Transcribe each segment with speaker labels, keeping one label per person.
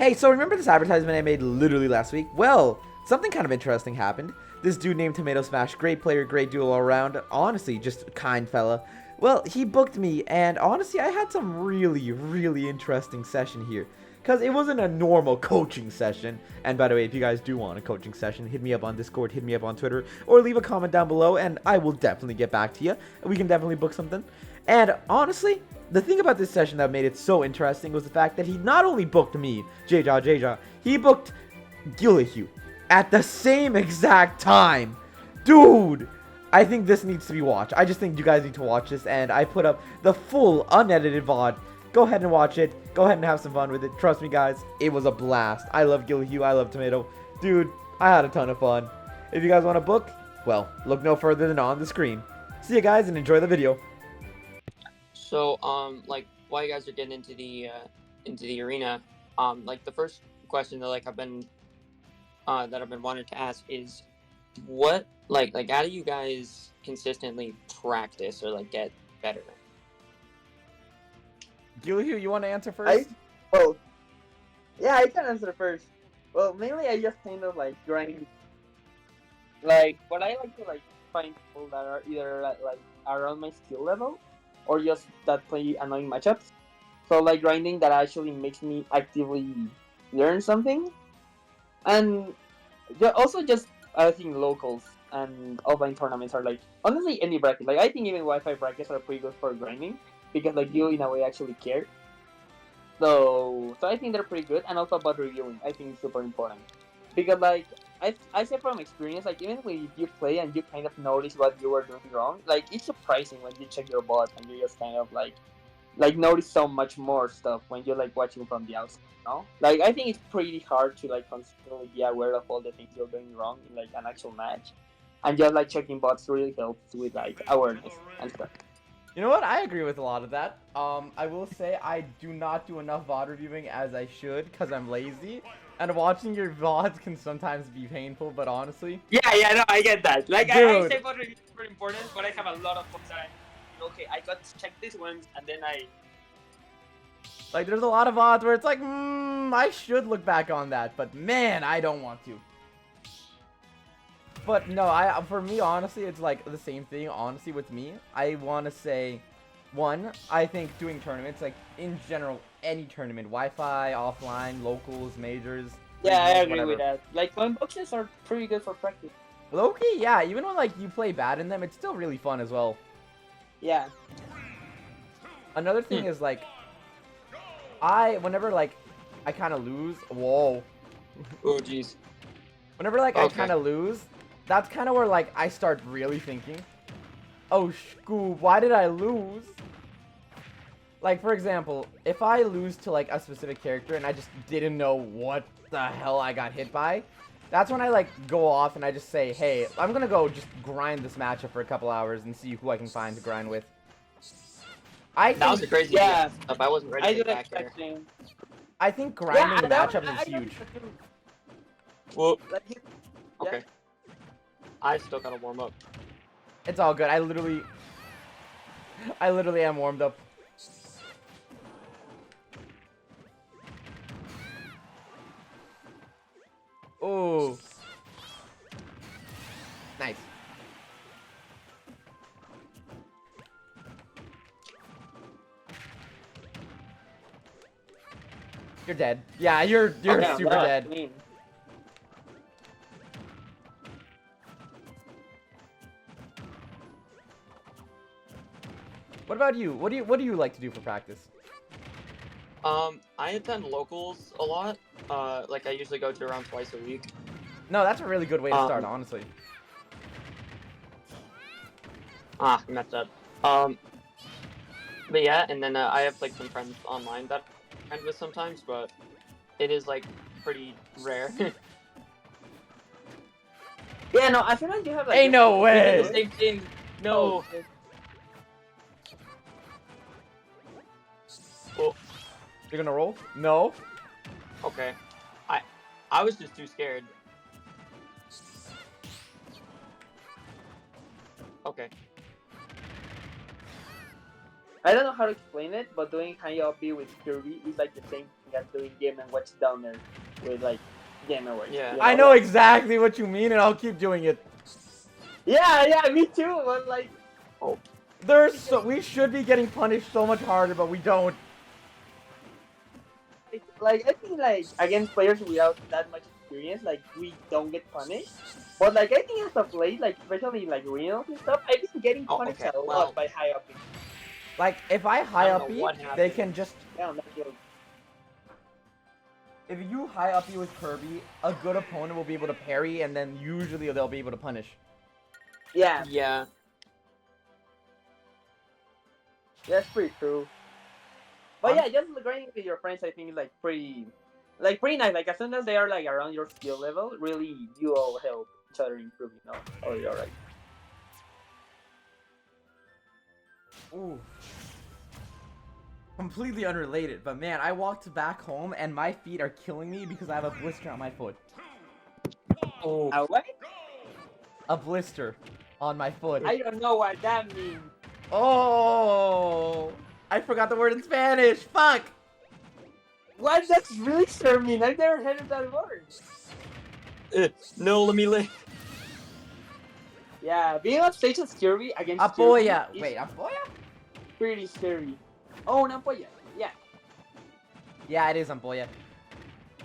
Speaker 1: Hey, so remember this advertisement I made literally last week? Well, something kind of interesting happened. This dude named TomattoSmash, great player, great duel all around. Honestly, just a kind fella. Well, he booked me, and honestly, I had some really interesting session here. Because it wasn't a normal coaching session. And by the way, if you guys do want a coaching session, hit me up on Discord, hit me up on Twitter, or leave a comment down below, and I will definitely get back to you. We can definitely book something. And honestly, the thing about this session that made it so interesting was the fact that he not only booked me, JeJaJeJa, he booked Guilheww at the same exact time. Dude, I think this needs to be watched. I just think you guys need to watch this, and I put up the full unedited VOD. Go ahead and watch it. Go ahead and have some fun with it. Trust me, guys, it was a blast. I love Guilheww. I love Tomato. Dude, I had a ton of fun. If you guys want to book, well, look no further than on the screen. See you guys and enjoy the video.
Speaker 2: So, like, while you guys are getting into the arena, like, the first question that I've been wanting to ask is, what, how do you guys consistently practice or get better?
Speaker 1: Guilheww, you want to answer first?
Speaker 3: Yeah, I can answer first. Well, mainly I just kind of grind. What I like to find people that are either around my skill level, or just that play annoying matchups. So grinding that actually makes me actively learn something, and also just I think locals and offline tournaments are honestly any bracket. I think even Wi-Fi brackets are pretty good for grinding because you in a way actually care. So I think they're pretty good, and also about reviewing, I think it's super important because I say from experience, even when you play and you kind of notice what you were doing wrong, it's surprising when you check your bot and you just kind of notice so much more stuff when you're watching from the outside. No, I think it's pretty hard to consistently be aware of all the things you're doing wrong in an actual match, and just checking bots really helps with awareness and stuff.
Speaker 1: You know what? I agree with a lot of that. I will say I do not do enough VOD reviewing as I should because I'm lazy. And watching your VODs can sometimes be painful, but honestly...
Speaker 3: Yeah, no, I get that. I say VOD review is super important, but I have a lot of things that okay, I got to check this once, and then I...
Speaker 1: there's a lot of VODs where it's I should look back on that, but man, I don't want to. But no, for me, honestly, it's the same thing. Honestly, with me, I want to say, one, I think doing tournaments, in general, any tournament, Wi-Fi, offline, locals, majors.
Speaker 3: Yeah, I agree with that. Coin boxes are pretty good for practice.
Speaker 1: Low-key, yeah. Even when you play bad in them, it's still really fun as well.
Speaker 3: Yeah.
Speaker 1: Another thing is whenever I kind of lose. Whoa.
Speaker 2: Oh jeez.
Speaker 1: Whenever I kind of lose, that's kind of where I start really thinking, oh Scoop, why did I lose? For example, if I lose to a specific character and I just didn't know what the hell I got hit by, that's when I go off and I just say, hey, I'm gonna go just grind this matchup for a couple hours and see who I can find to grind with.
Speaker 2: That was a crazy stuff. I wasn't ready to get back here.
Speaker 1: I think grinding the matchups is huge.
Speaker 2: Well, okay. I still gotta warm up.
Speaker 1: It's all good. I literally am warmed up. Oh. Nice. You're dead. Yeah, you're super dead. What about you? What do you like to do for practice?
Speaker 2: I attend locals a lot. I usually go to around twice a week.
Speaker 1: No, that's a really good way to start, honestly.
Speaker 2: Ah, messed up. But yeah, and then I have some friends online that I friend with sometimes, but it is pretty rare.
Speaker 3: Yeah, no, I feel like you have
Speaker 1: Ain't no way.
Speaker 2: The same thing. No. Oh.
Speaker 1: You're gonna roll? No.
Speaker 2: Okay. I was just too scared. Okay.
Speaker 3: I don't know how to explain it, but doing high up B with Kirby is the same at doing Game and Watch Downer with like Game and Watch.
Speaker 2: Yeah.
Speaker 3: you know?
Speaker 1: I know exactly what you mean, and I'll keep doing it.
Speaker 3: Yeah, me too. But like,
Speaker 1: We should be getting punished so much harder, but we don't.
Speaker 3: like I think like against players without that much experience, like we don't get punished. But like I think as of late, like especially like regionals and stuff, I've been getting
Speaker 2: Oh,
Speaker 3: punished
Speaker 2: okay,
Speaker 3: a lot
Speaker 2: well-
Speaker 3: by high up.
Speaker 1: Like, if I high
Speaker 2: I don't
Speaker 1: up
Speaker 2: know
Speaker 1: E,
Speaker 2: what
Speaker 1: they
Speaker 2: happened.
Speaker 1: can just...
Speaker 3: Yeah, no joke.
Speaker 1: If you high up E with Kirby, a good opponent will be able to parry, and then usually they'll be able to punish.
Speaker 3: Yeah,
Speaker 2: Yeah.
Speaker 3: that's pretty true. But yeah, just grinding with your friends, I think is like pretty nice. Like as soon as they are like around your skill level, really you all help each other improve. You know, oh you're right.
Speaker 1: Ooh. Completely unrelated, but man, I walked back home and my feet are killing me because I have a blister on my foot.
Speaker 2: Oh.
Speaker 3: What?
Speaker 1: A blister on my foot.
Speaker 3: I don't know what that means.
Speaker 1: Oh! I forgot the word in Spanish. Fuck!
Speaker 3: What? That's really sure mean. I've never heard of that word.
Speaker 2: No, let me live.
Speaker 3: Yeah, being on stage as Kirby against
Speaker 1: Apoya.
Speaker 3: Kirby is
Speaker 1: Wait, Apoya?
Speaker 3: pretty scary. Oh, not Apoya. Yeah.
Speaker 1: Yeah, it is Ampolla.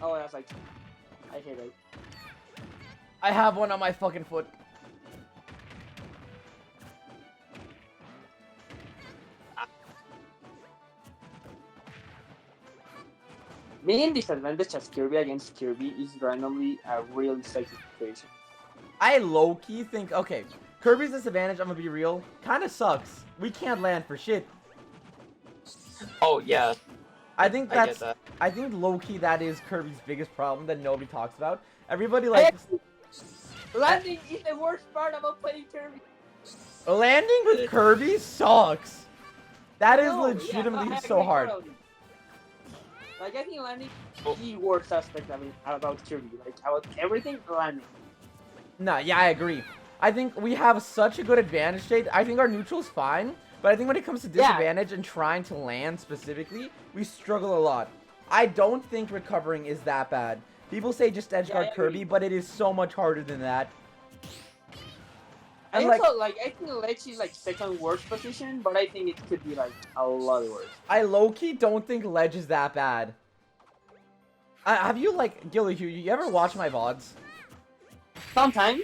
Speaker 3: Oh, that's like I hate it.
Speaker 1: I have one on my fucking foot.
Speaker 3: Being disadvantaged as Kirby against Kirby is randomly a really sticky situation.
Speaker 1: I low-key think, okay, Kirby's disadvantage, I'm gonna be real, kinda sucks. We can't land for shit.
Speaker 2: Oh, yeah.
Speaker 1: I think
Speaker 2: I get
Speaker 1: that's,
Speaker 2: that.
Speaker 1: I think low-key that is Kirby's biggest problem that nobody talks about. Everybody like,
Speaker 3: Landing is the worst part about playing Kirby.
Speaker 1: landing with Kirby sucks. That is
Speaker 3: No, yeah,
Speaker 1: legitimately
Speaker 3: no, I
Speaker 1: so
Speaker 3: agree
Speaker 1: hard.
Speaker 3: totally. Like I think landing
Speaker 2: Oh.
Speaker 3: is the worst aspect of it about Kirby. Like about everything landing.
Speaker 1: Nah, yeah, I agree. I think we have such a good advantage state. I think our neutral's fine, but I think when it comes to
Speaker 3: Yeah.
Speaker 1: disadvantage and trying to land specifically, we struggle a lot. I don't think recovering is that bad. People say just edge guard
Speaker 3: I agree.
Speaker 1: Kirby, but it is so much harder than that.
Speaker 3: I
Speaker 1: And like,
Speaker 3: also like I think Ledge is like second worst position, but I think it could be like a lot worse.
Speaker 1: I low-key don't think ledge is that bad. Have you like, Guilheww, you ever watch my VODs?
Speaker 3: Sometimes.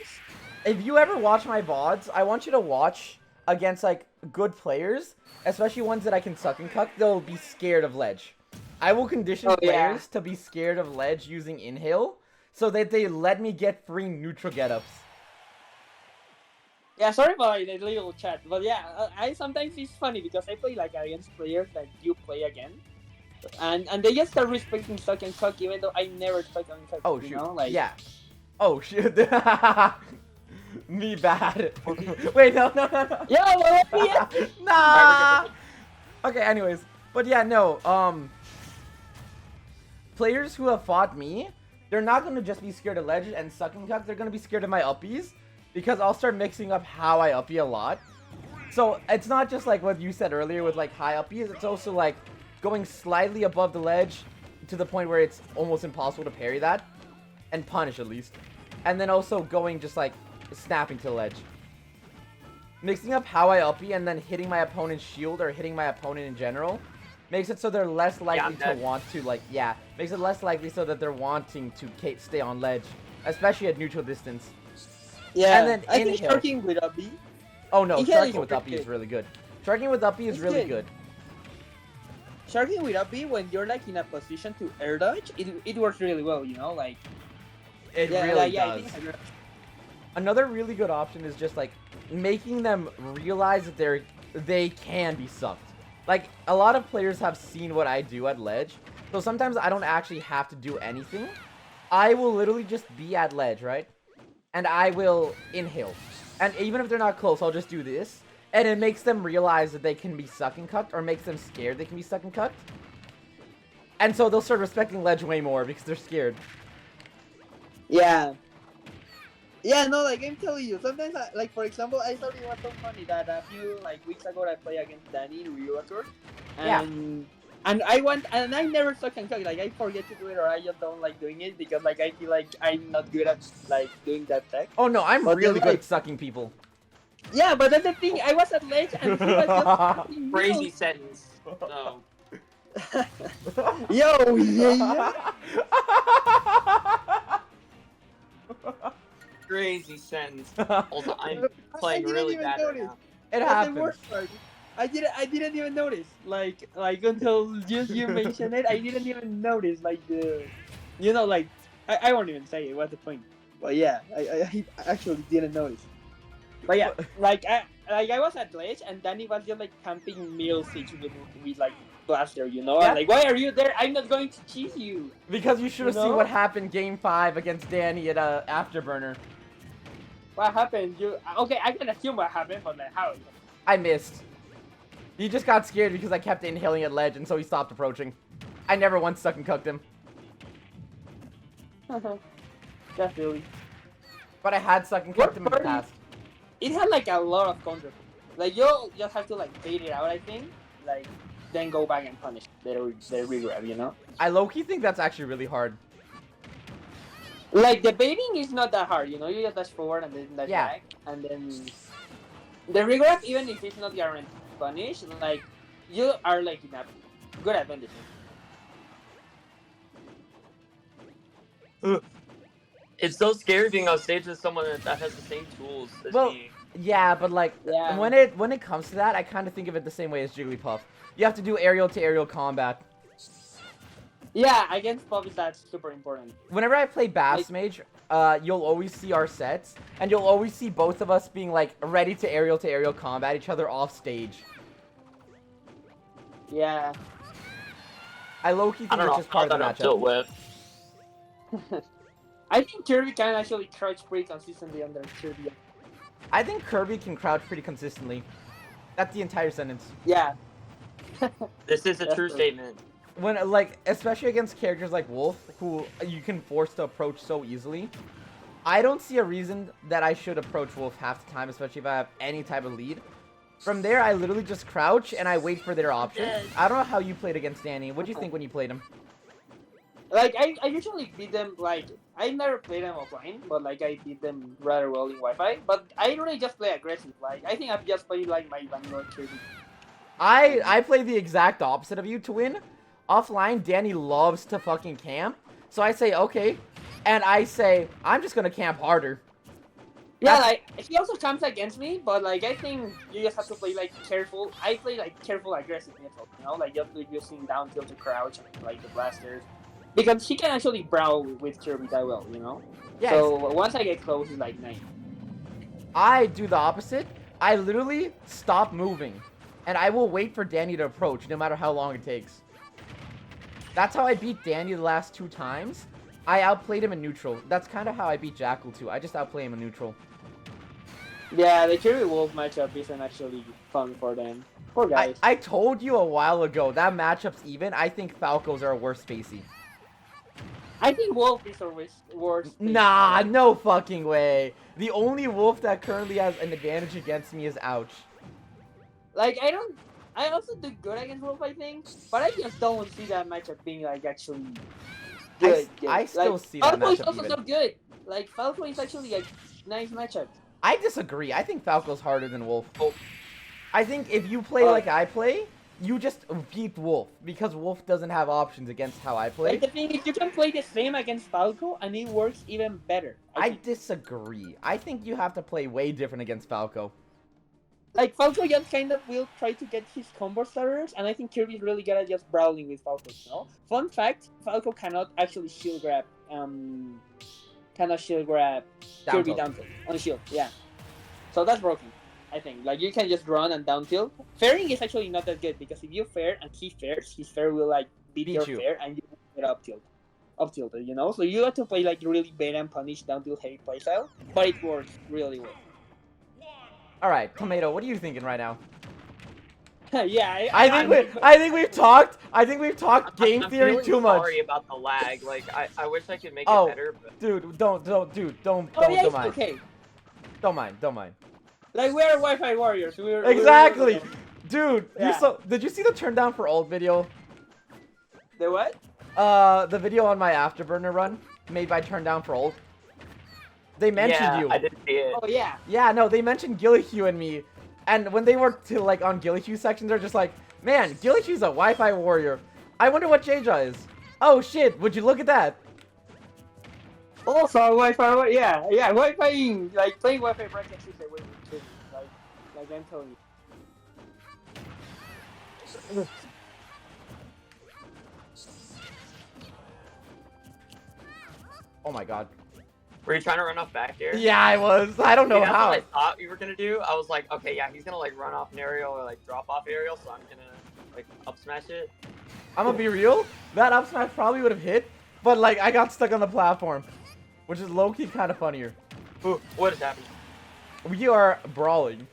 Speaker 1: If you ever watch my VODs, I want you to watch against, like, good players, especially ones that I can suck and cuck. They'll be scared of ledge. I will condition
Speaker 3: Oh, yeah.
Speaker 1: players to be scared of ledge using inhale, so that they let me get free neutral get-ups.
Speaker 3: Yeah, sorry about the little chat, but yeah, I sometimes it's funny because I play like against players that you play again, and they just start respecting suck and cuck even though I never suck and cuck.
Speaker 1: Oh,
Speaker 3: you
Speaker 1: shoot.
Speaker 3: know? Like,
Speaker 1: Yeah. Oh, shit. Me bad. Wait, no.
Speaker 3: Yeah, well, yeah.
Speaker 1: Nah. Okay, anyways. But yeah, no. Players who have fought me, they're not going to just be scared of ledge and sucking cuck. They're going to be scared of my uppies. Because I'll start mixing up how I uppie a lot. So it's not just like what you said earlier with like high uppies. It's also like going slightly above the ledge to the point where it's almost impossible to parry that. And punish at least. And then also going just like snapping to the ledge. Mixing up how I uppie and then hitting my opponent's shield or hitting my opponent in general makes it so they're less likely to want to like, makes it less likely so that they're wanting to stay on ledge. Especially at neutral distance.
Speaker 3: Yeah,
Speaker 1: And then
Speaker 3: I think
Speaker 1: inhale.
Speaker 3: sharking with a B.
Speaker 1: Oh no,
Speaker 3: Inhale
Speaker 1: sharking
Speaker 3: is
Speaker 1: with uppie
Speaker 3: okay.
Speaker 1: is really good. Sharking with uppie is
Speaker 3: It's
Speaker 1: really
Speaker 3: good.
Speaker 1: good.
Speaker 3: Sharking with a B when you're like in a position to air dodge, it works really well. You know, like
Speaker 1: It
Speaker 3: yeah,
Speaker 1: really
Speaker 3: yeah,
Speaker 1: does.
Speaker 3: I think
Speaker 1: Another really good option is just like making them realize that they can be sucked. Like a lot of players have seen what I do at ledge, so sometimes I don't actually have to do anything. I will literally just be at ledge, right? And I will inhale. And even if they're not close, I'll just do this. And it makes them realize that they can be sucking cucked, or makes them scared they can be sucking cucked. And so they'll start respecting ledge way more because they're scared.
Speaker 3: Yeah. Yeah, no, like I'm telling you, sometimes, like for example, I thought it was so funny that a few like weeks ago I played against Danny in JeJaCord, and And I never suck and cook. Like I forget to do it, or I just don't like doing it because like I feel like I'm not good at like doing that tech.
Speaker 1: Oh no, I'm
Speaker 3: But then,
Speaker 1: really good
Speaker 3: like,
Speaker 1: at sucking people.
Speaker 3: yeah, but that's the thing. I was at ledge and he was just fucking
Speaker 2: Crazy
Speaker 3: milk.
Speaker 2: sentence. So
Speaker 3: Yo, yeah.
Speaker 2: crazy sentence. Also, I'm
Speaker 3: I
Speaker 2: playing
Speaker 3: didn't
Speaker 2: really
Speaker 3: even
Speaker 2: bad right
Speaker 3: notice.
Speaker 2: now.
Speaker 1: It
Speaker 3: That's the
Speaker 1: happens.
Speaker 3: worst part. I didn't even notice. Like until just you mentioned it, I didn't even notice. Like like I won't even say it. What's the point? But yeah, I actually didn't notice. But yeah, I was at ledge and Danny was just like camping middle siege with like blaster, you know.
Speaker 1: Yeah.
Speaker 3: And like, why are you there? I'm not going to cheese you.
Speaker 1: Because you should have
Speaker 3: You
Speaker 1: seen
Speaker 3: know?
Speaker 1: what happened Game 5 against Danny at Afterburner.
Speaker 3: What happened? Okay? I can assume what happened, but like how?
Speaker 1: I missed. He just got scared because I kept inhaling at ledge, and so he stopped approaching. I never once suck and cooked him.
Speaker 3: That's really.
Speaker 1: But I had suck and cooked him in the past.
Speaker 3: It had like a lot of counter. Like you just have to like bait it out, I think. Like then go back and punish the regrab, you know?
Speaker 1: I low-key think that's actually really hard.
Speaker 3: Like the baiting is not that hard, you know? You just dash forward and then dash back, and then the regrab, even if it's not guaranteed punish, like you are like in a good advantage.
Speaker 2: It's so scary being on stage with someone that has the same tools as me.
Speaker 1: Yeah, but like when it comes to that, I kind of think of it the same way as Jigglypuff. You have to do aerial to aerial combat.
Speaker 3: Yeah, against Puff that's super important.
Speaker 1: Whenever I play Bass Mage, you'll always see our sets, and you'll always see both of us being like ready to aerial combat each other off stage.
Speaker 3: Yeah.
Speaker 1: I low-key think it's just part of the matchup.
Speaker 3: I think Kirby can actually crouch pretty consistently under Kirby.
Speaker 1: I think Kirby can crouch pretty consistently. That's the entire sentence.
Speaker 3: Yeah.
Speaker 2: This is a true statement.
Speaker 1: When, like, especially against characters like Wolf, who you can force to approach so easily, I don't see a reason that I should approach Wolf half the time, especially if I have any type of lead. From there, I literally just crouch and I wait for their option. I don't know how you played against Danny. What do you think when you played him?
Speaker 3: Like, I usually beat them, like, I never played them offline, but, like, I beat them rather well in Wi-Fi. But I really just play aggressive. Like, I think I've just played, like, my vanilla Kirby.
Speaker 1: I play the exact opposite of you to win. Offline, Danny loves to fucking camp. So I say, okay. And I say, I'm just going to camp harder.
Speaker 3: Yeah, like, he also comes against me, but, like, I think you just have to play, like, careful. I play, like, careful aggressive method, you know? Like, just using down tilt to crouch and, like, the blasters. Because he can actually brawl with Kirby that well, you know?
Speaker 1: Yes.
Speaker 3: So once I get close, it's like 9.
Speaker 1: I do the opposite. I literally stop moving. And I will wait for Danny to approach, no matter how long it takes. That's how I beat Danny the last 2 times. I outplayed him in neutral. That's kind of how I beat JeJaCord too. I just outplay him in neutral.
Speaker 3: Yeah, the Kirby Wolf matchup isn't actually fun for them. Poor guys.
Speaker 1: I told you a while ago, that matchup's even. I think Falcos are a worse spacey.
Speaker 3: I think Wolf is always worse.
Speaker 1: Nah, no fucking way. The only Wolf that currently has an advantage against me is Ouch.
Speaker 3: Like, I also do good against Wolf, I think, but I just don't see that matchup being, like, actually good.
Speaker 1: I still see that
Speaker 3: Falco is
Speaker 1: matchup
Speaker 3: also
Speaker 1: even.
Speaker 3: so good. Like, Falco is actually a nice matchup.
Speaker 1: I disagree. I think Falco's harder than Wolf. I think if you play like I play, you just beat Wolf, because Wolf doesn't have options against how I play.
Speaker 3: Like, the thing is, you can play the same against Falco, and it works even better.
Speaker 1: I disagree. I think you have to play way different against Falco.
Speaker 3: Like, Falco just kind of will try to get his combo starters, and I think Kirby's really good at just brawling with Falco, you know? Fun fact, Falco cannot actually shield grab, Kirby down tilt on shield, yeah. So that's broken, I think. Like, you can just run and down tilt. Fairing is actually not that good, because if you fair and he fairs, his fair will, like, beat your fair, and you get up tilted, you know? So you have to play, like, really bait and punish down tilt heavy playstyle, but it works really well.
Speaker 1: Alright, Tomato, what are you thinking right now?
Speaker 3: Yeah,
Speaker 1: I think we've talked game theory too much.
Speaker 2: I'm sorry about the lag. Like, I wish I could make it better. But...
Speaker 1: Dude, don't mind.
Speaker 3: Okay.
Speaker 1: Don't mind.
Speaker 3: Like, we're Wi-Fi warriors.
Speaker 1: Exactly! Dude,
Speaker 3: Yeah.
Speaker 1: did you see the turn down for ult video?
Speaker 3: The what?
Speaker 1: The video on my Afterburner run made by Turn Down for Ult. They mentioned you.
Speaker 2: I didn't see it.
Speaker 3: Oh yeah.
Speaker 1: Yeah, no, they mentioned Guilheww and me. And when they were to like on Guilheww sections, they're just like, man, Guilheww's a Wi-Fi warrior. I wonder what JeJa is. Oh shit, would you look at that?
Speaker 3: Also, Wi-Fi. Yeah, Wi-Fi. Like playing Wi-Fi brackets is a way to kill you. Like I'm telling you.
Speaker 1: Oh my god.
Speaker 2: Were you trying to run off back here?
Speaker 1: Yeah, I was. I don't know
Speaker 2: That's
Speaker 1: how.
Speaker 2: what I thought you were gonna do. I was like, okay, yeah, he's gonna like run off an aerial or like drop off aerial, so I'm gonna like up smash it.
Speaker 1: I'm gonna be real. That up smash probably would have hit, but like I got stuck on the platform, which is low-key kind of funnier.
Speaker 2: Ooh, what is happening?
Speaker 1: We are brawling.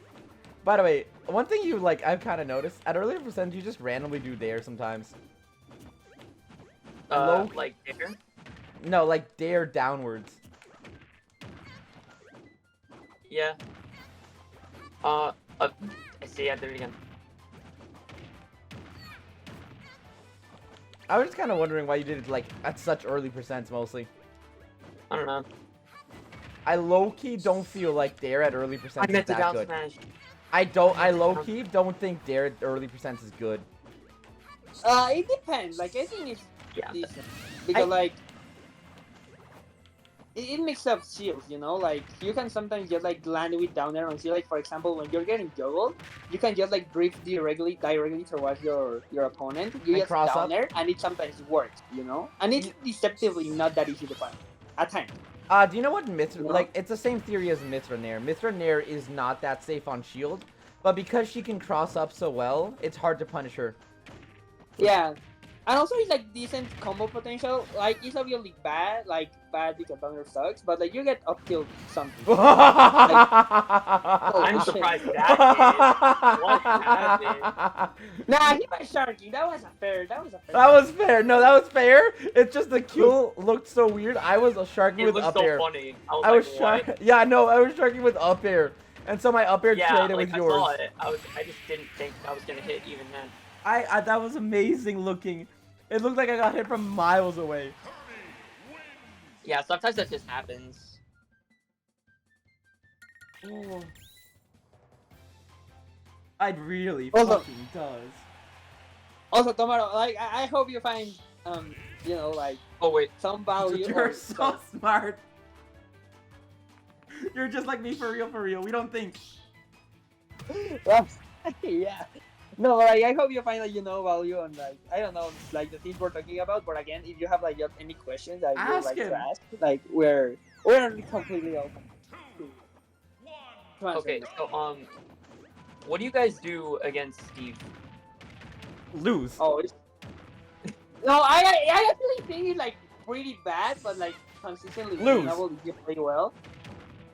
Speaker 1: By the way, one thing you like I've kind of noticed at earlier percent you just randomly do dare sometimes. Low.
Speaker 2: Like here?
Speaker 1: No, like dare downwards.
Speaker 2: Yeah. I see. I did it again.
Speaker 1: I was just kind of wondering why you did it like at such early percents mostly.
Speaker 2: I don't know.
Speaker 1: I low-key don't feel like dare at early percents
Speaker 2: I
Speaker 1: is
Speaker 2: meant to
Speaker 1: that
Speaker 2: down
Speaker 1: good.
Speaker 2: smash.
Speaker 1: I low-key don't think dare at early percents is good.
Speaker 3: It depends. Like I think it's
Speaker 2: Yeah.
Speaker 3: decent because like it makes up shields, you know. Like you can sometimes just like land with down air and see, like for example, when you're getting juggled, you can just like drift directly towards your opponent. You
Speaker 1: And
Speaker 3: just
Speaker 1: cross
Speaker 3: down
Speaker 1: up.
Speaker 3: air, and it sometimes works, you know. And it's deceptively not that easy to find at times.
Speaker 1: Do you know what Mithra,
Speaker 3: No.
Speaker 1: like, it's the same theory as Mithra Nair. Mithra Nair is not that safe on shield, but because she can cross up so well, it's hard to punish her.
Speaker 3: Yeah. And also it's like decent combo potential. Like it's obviously bad because Thunder sucks, but like you get up till something.
Speaker 2: I'm surprised that did. What happened?
Speaker 3: Nah, he was sharking. That was fair.
Speaker 1: That was fair. No, that was fair. It's just the Q looked so weird. I was sharking
Speaker 2: It
Speaker 1: with
Speaker 2: was
Speaker 1: up
Speaker 2: so
Speaker 1: air.
Speaker 2: funny.
Speaker 1: I was
Speaker 2: like, what?
Speaker 1: sharking. Yeah, no, I was sharking with up air, and so my up air
Speaker 2: Yeah,
Speaker 1: traded
Speaker 2: like
Speaker 1: with
Speaker 2: I
Speaker 1: yours.
Speaker 2: saw it. I just didn't think I was gonna hit even then.
Speaker 1: I that was amazing looking. It looked like I got hit from miles away.
Speaker 2: Yeah, sometimes that just happens.
Speaker 1: Oh. It really
Speaker 3: Also-
Speaker 1: fucking does.
Speaker 3: Also, Tomato, like I hope you find you know, like
Speaker 2: Oh wait,
Speaker 3: some value.
Speaker 1: You're
Speaker 3: or
Speaker 1: so smart. You're just like me for real, for real. We don't think.
Speaker 3: Yeah. No, like I hope you find like, you know, value on like I don't know, like the things we're talking about. But again, if you have like just any questions that you would
Speaker 1: Ask
Speaker 3: like
Speaker 1: him.
Speaker 3: to ask, like we're completely open. to answer
Speaker 2: okay,
Speaker 3: them.
Speaker 2: so what do you guys do against Steve?
Speaker 1: Lose.
Speaker 3: Oh, no, I actually think it's like pretty bad, but like consistently
Speaker 1: Lose.
Speaker 3: reasonable if you play well.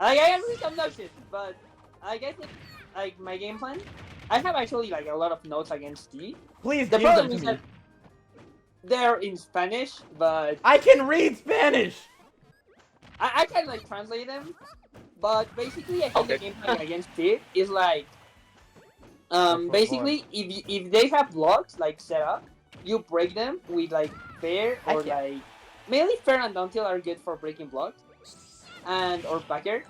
Speaker 3: Like I agree some notions, but I guess it, like my game plan. I have actually like a lot of notes against Steve.
Speaker 1: Please
Speaker 3: The
Speaker 1: give them
Speaker 3: problem
Speaker 1: to
Speaker 3: is
Speaker 1: me.
Speaker 3: that they're in Spanish, but
Speaker 1: I can read Spanish.
Speaker 3: I can like translate them. But basically, I think the
Speaker 2: Okay.
Speaker 3: game plan against Steve is like,
Speaker 1: That's
Speaker 3: basically if they have blocks like set up, you break them with like fair
Speaker 1: I
Speaker 3: or
Speaker 1: can't-
Speaker 3: like mainly fair and down tilt are good for breaking blocks, and or back air.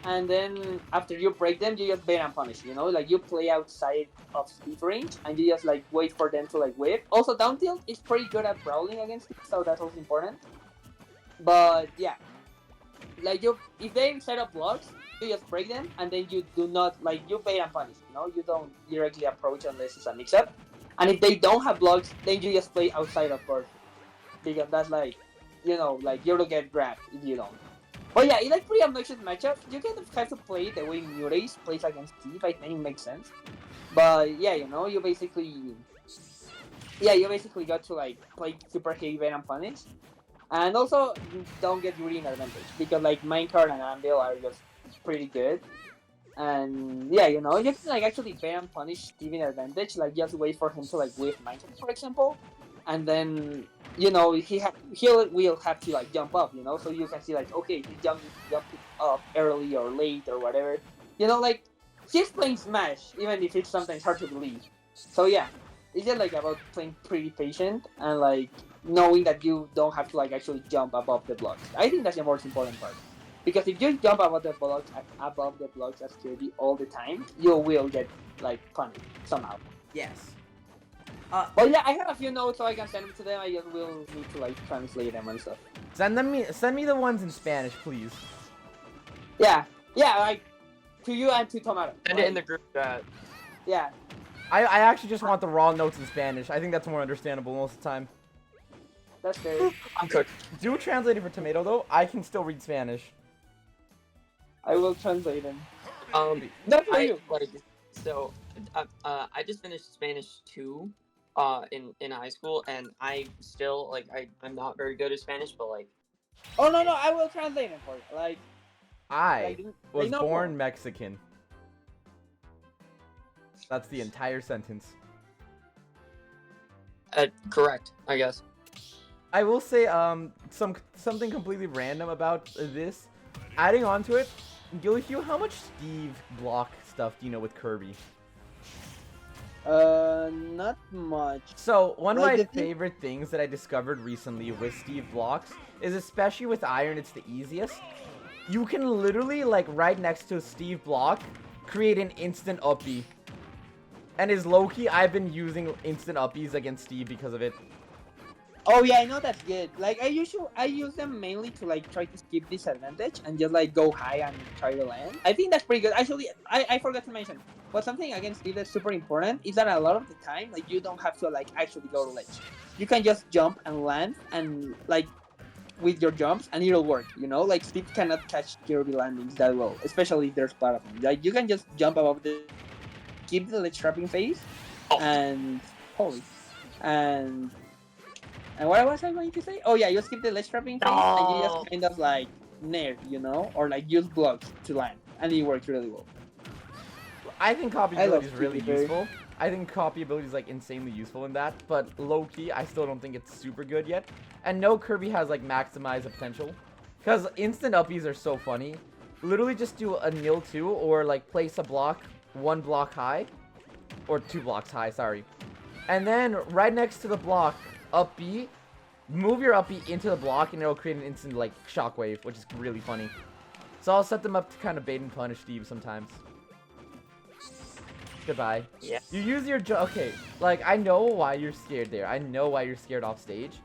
Speaker 3: And then after you break them, you just bait and punish. You know, like you play outside of speed range, and you just like wait for them to like whip. Also, down tilt is pretty good at brawling against it, so that's also important. But yeah, like if they set up blocks, you just break them, and then you do not like you bait and punish. You know, you don't directly approach unless it's a mix-up. And if they don't have blocks, then you just play outside of course, because that's like, you know, like you'll get grabbed if you don't. But yeah, it's like pretty obnoxious matchup. You kind of have to play it the way Murace plays against Steve. I think it makes sense. But yeah, you know, you basically got to like play super heavy bait and punish, and also don't get really in advantage because like Minecart and Anvil are just pretty good. And yeah, you know, you can like actually bait and punish Steve in advantage. Like just wait for him to like whiff Minecart, for example, and then you know he will have to like jump up, you know, so you can see like okay, he jumped up early or late or whatever, you know, like he's playing Smash even if it's sometimes hard to believe. So yeah, it's just like about playing pretty patient and like knowing that you don't have to like actually jump above the blocks. I think that's the most important part. Because if you jump above the blocks as Kirby all the time, you will get like punished somehow.
Speaker 1: Yes.
Speaker 3: But yeah, I have a few notes so I can send them to them. I just will need to like translate them and stuff.
Speaker 1: Send me the ones in Spanish, please.
Speaker 3: Yeah, like to you and to Tomato.
Speaker 2: Send it in the group chat.
Speaker 3: Yeah,
Speaker 1: I actually just want the raw notes in Spanish. I think that's more understandable most of the time.
Speaker 3: that's fair.
Speaker 2: I'm cooked.
Speaker 1: Do translate it for Tomato though. I can still read Spanish.
Speaker 3: I will translate them.
Speaker 2: Not for you. I just finished Spanish 2 in high school, and I still like I'm not very good at Spanish, but like.
Speaker 3: Oh no, I will translate them for you. Like
Speaker 1: I was
Speaker 3: no
Speaker 1: born
Speaker 3: more.
Speaker 1: Mexican. That's the entire sentence.
Speaker 2: Correct, I guess.
Speaker 1: I will say something completely random about this. Adding on to it, Guilheww, how much Steve block stuff do you know with Kirby?
Speaker 3: Not much.
Speaker 1: So, one of
Speaker 3: Like,
Speaker 1: my
Speaker 3: the thing-
Speaker 1: favorite things that I discovered recently with Steve blocks is, especially with Iron, it's the easiest. You can literally, like, right next to a Steve block, create an instant uppie. And is low-key, I've been using instant uppies against Steve because of it.
Speaker 3: Oh yeah, I know that's good. Like I use them mainly to like try to skip disadvantage and just like go high and try to land. I think that's pretty good. Actually, I forgot to mention, but something against Steve that's super important is that a lot of the time, like you don't have to like actually go to ledge. You can just jump and land and like with your jumps and it'll work. You know, like Steve cannot catch Kirby landings that well, especially if there's platform. Like you can just jump above the, keep the ledge trapping phase, and holy, and what was I going to say? Oh yeah, you skip the ledge trapping phase and you just kind of like nair, you know, or like use blocks to land, and it works really well.
Speaker 1: I think copy
Speaker 3: I
Speaker 1: ability
Speaker 3: love
Speaker 1: is really
Speaker 3: Steve,
Speaker 1: useful. I think copy ability is like insanely useful in that, but low-key, I still don't think it's super good yet. And no Kirby has like maximized the potential. Because instant uppies are so funny. Literally just do a nil 2 or like place a block 1 block high. Or 2 blocks high, sorry. And then right next to the block, up B, move your up B into the block and it'll create an instant like shockwave, which is really funny. So I'll set them up to kind of bait and punish Steve sometimes. Goodbye.
Speaker 2: Yeah.
Speaker 1: You use your okay, like I know why you're scared there. I know why you're scared off stage.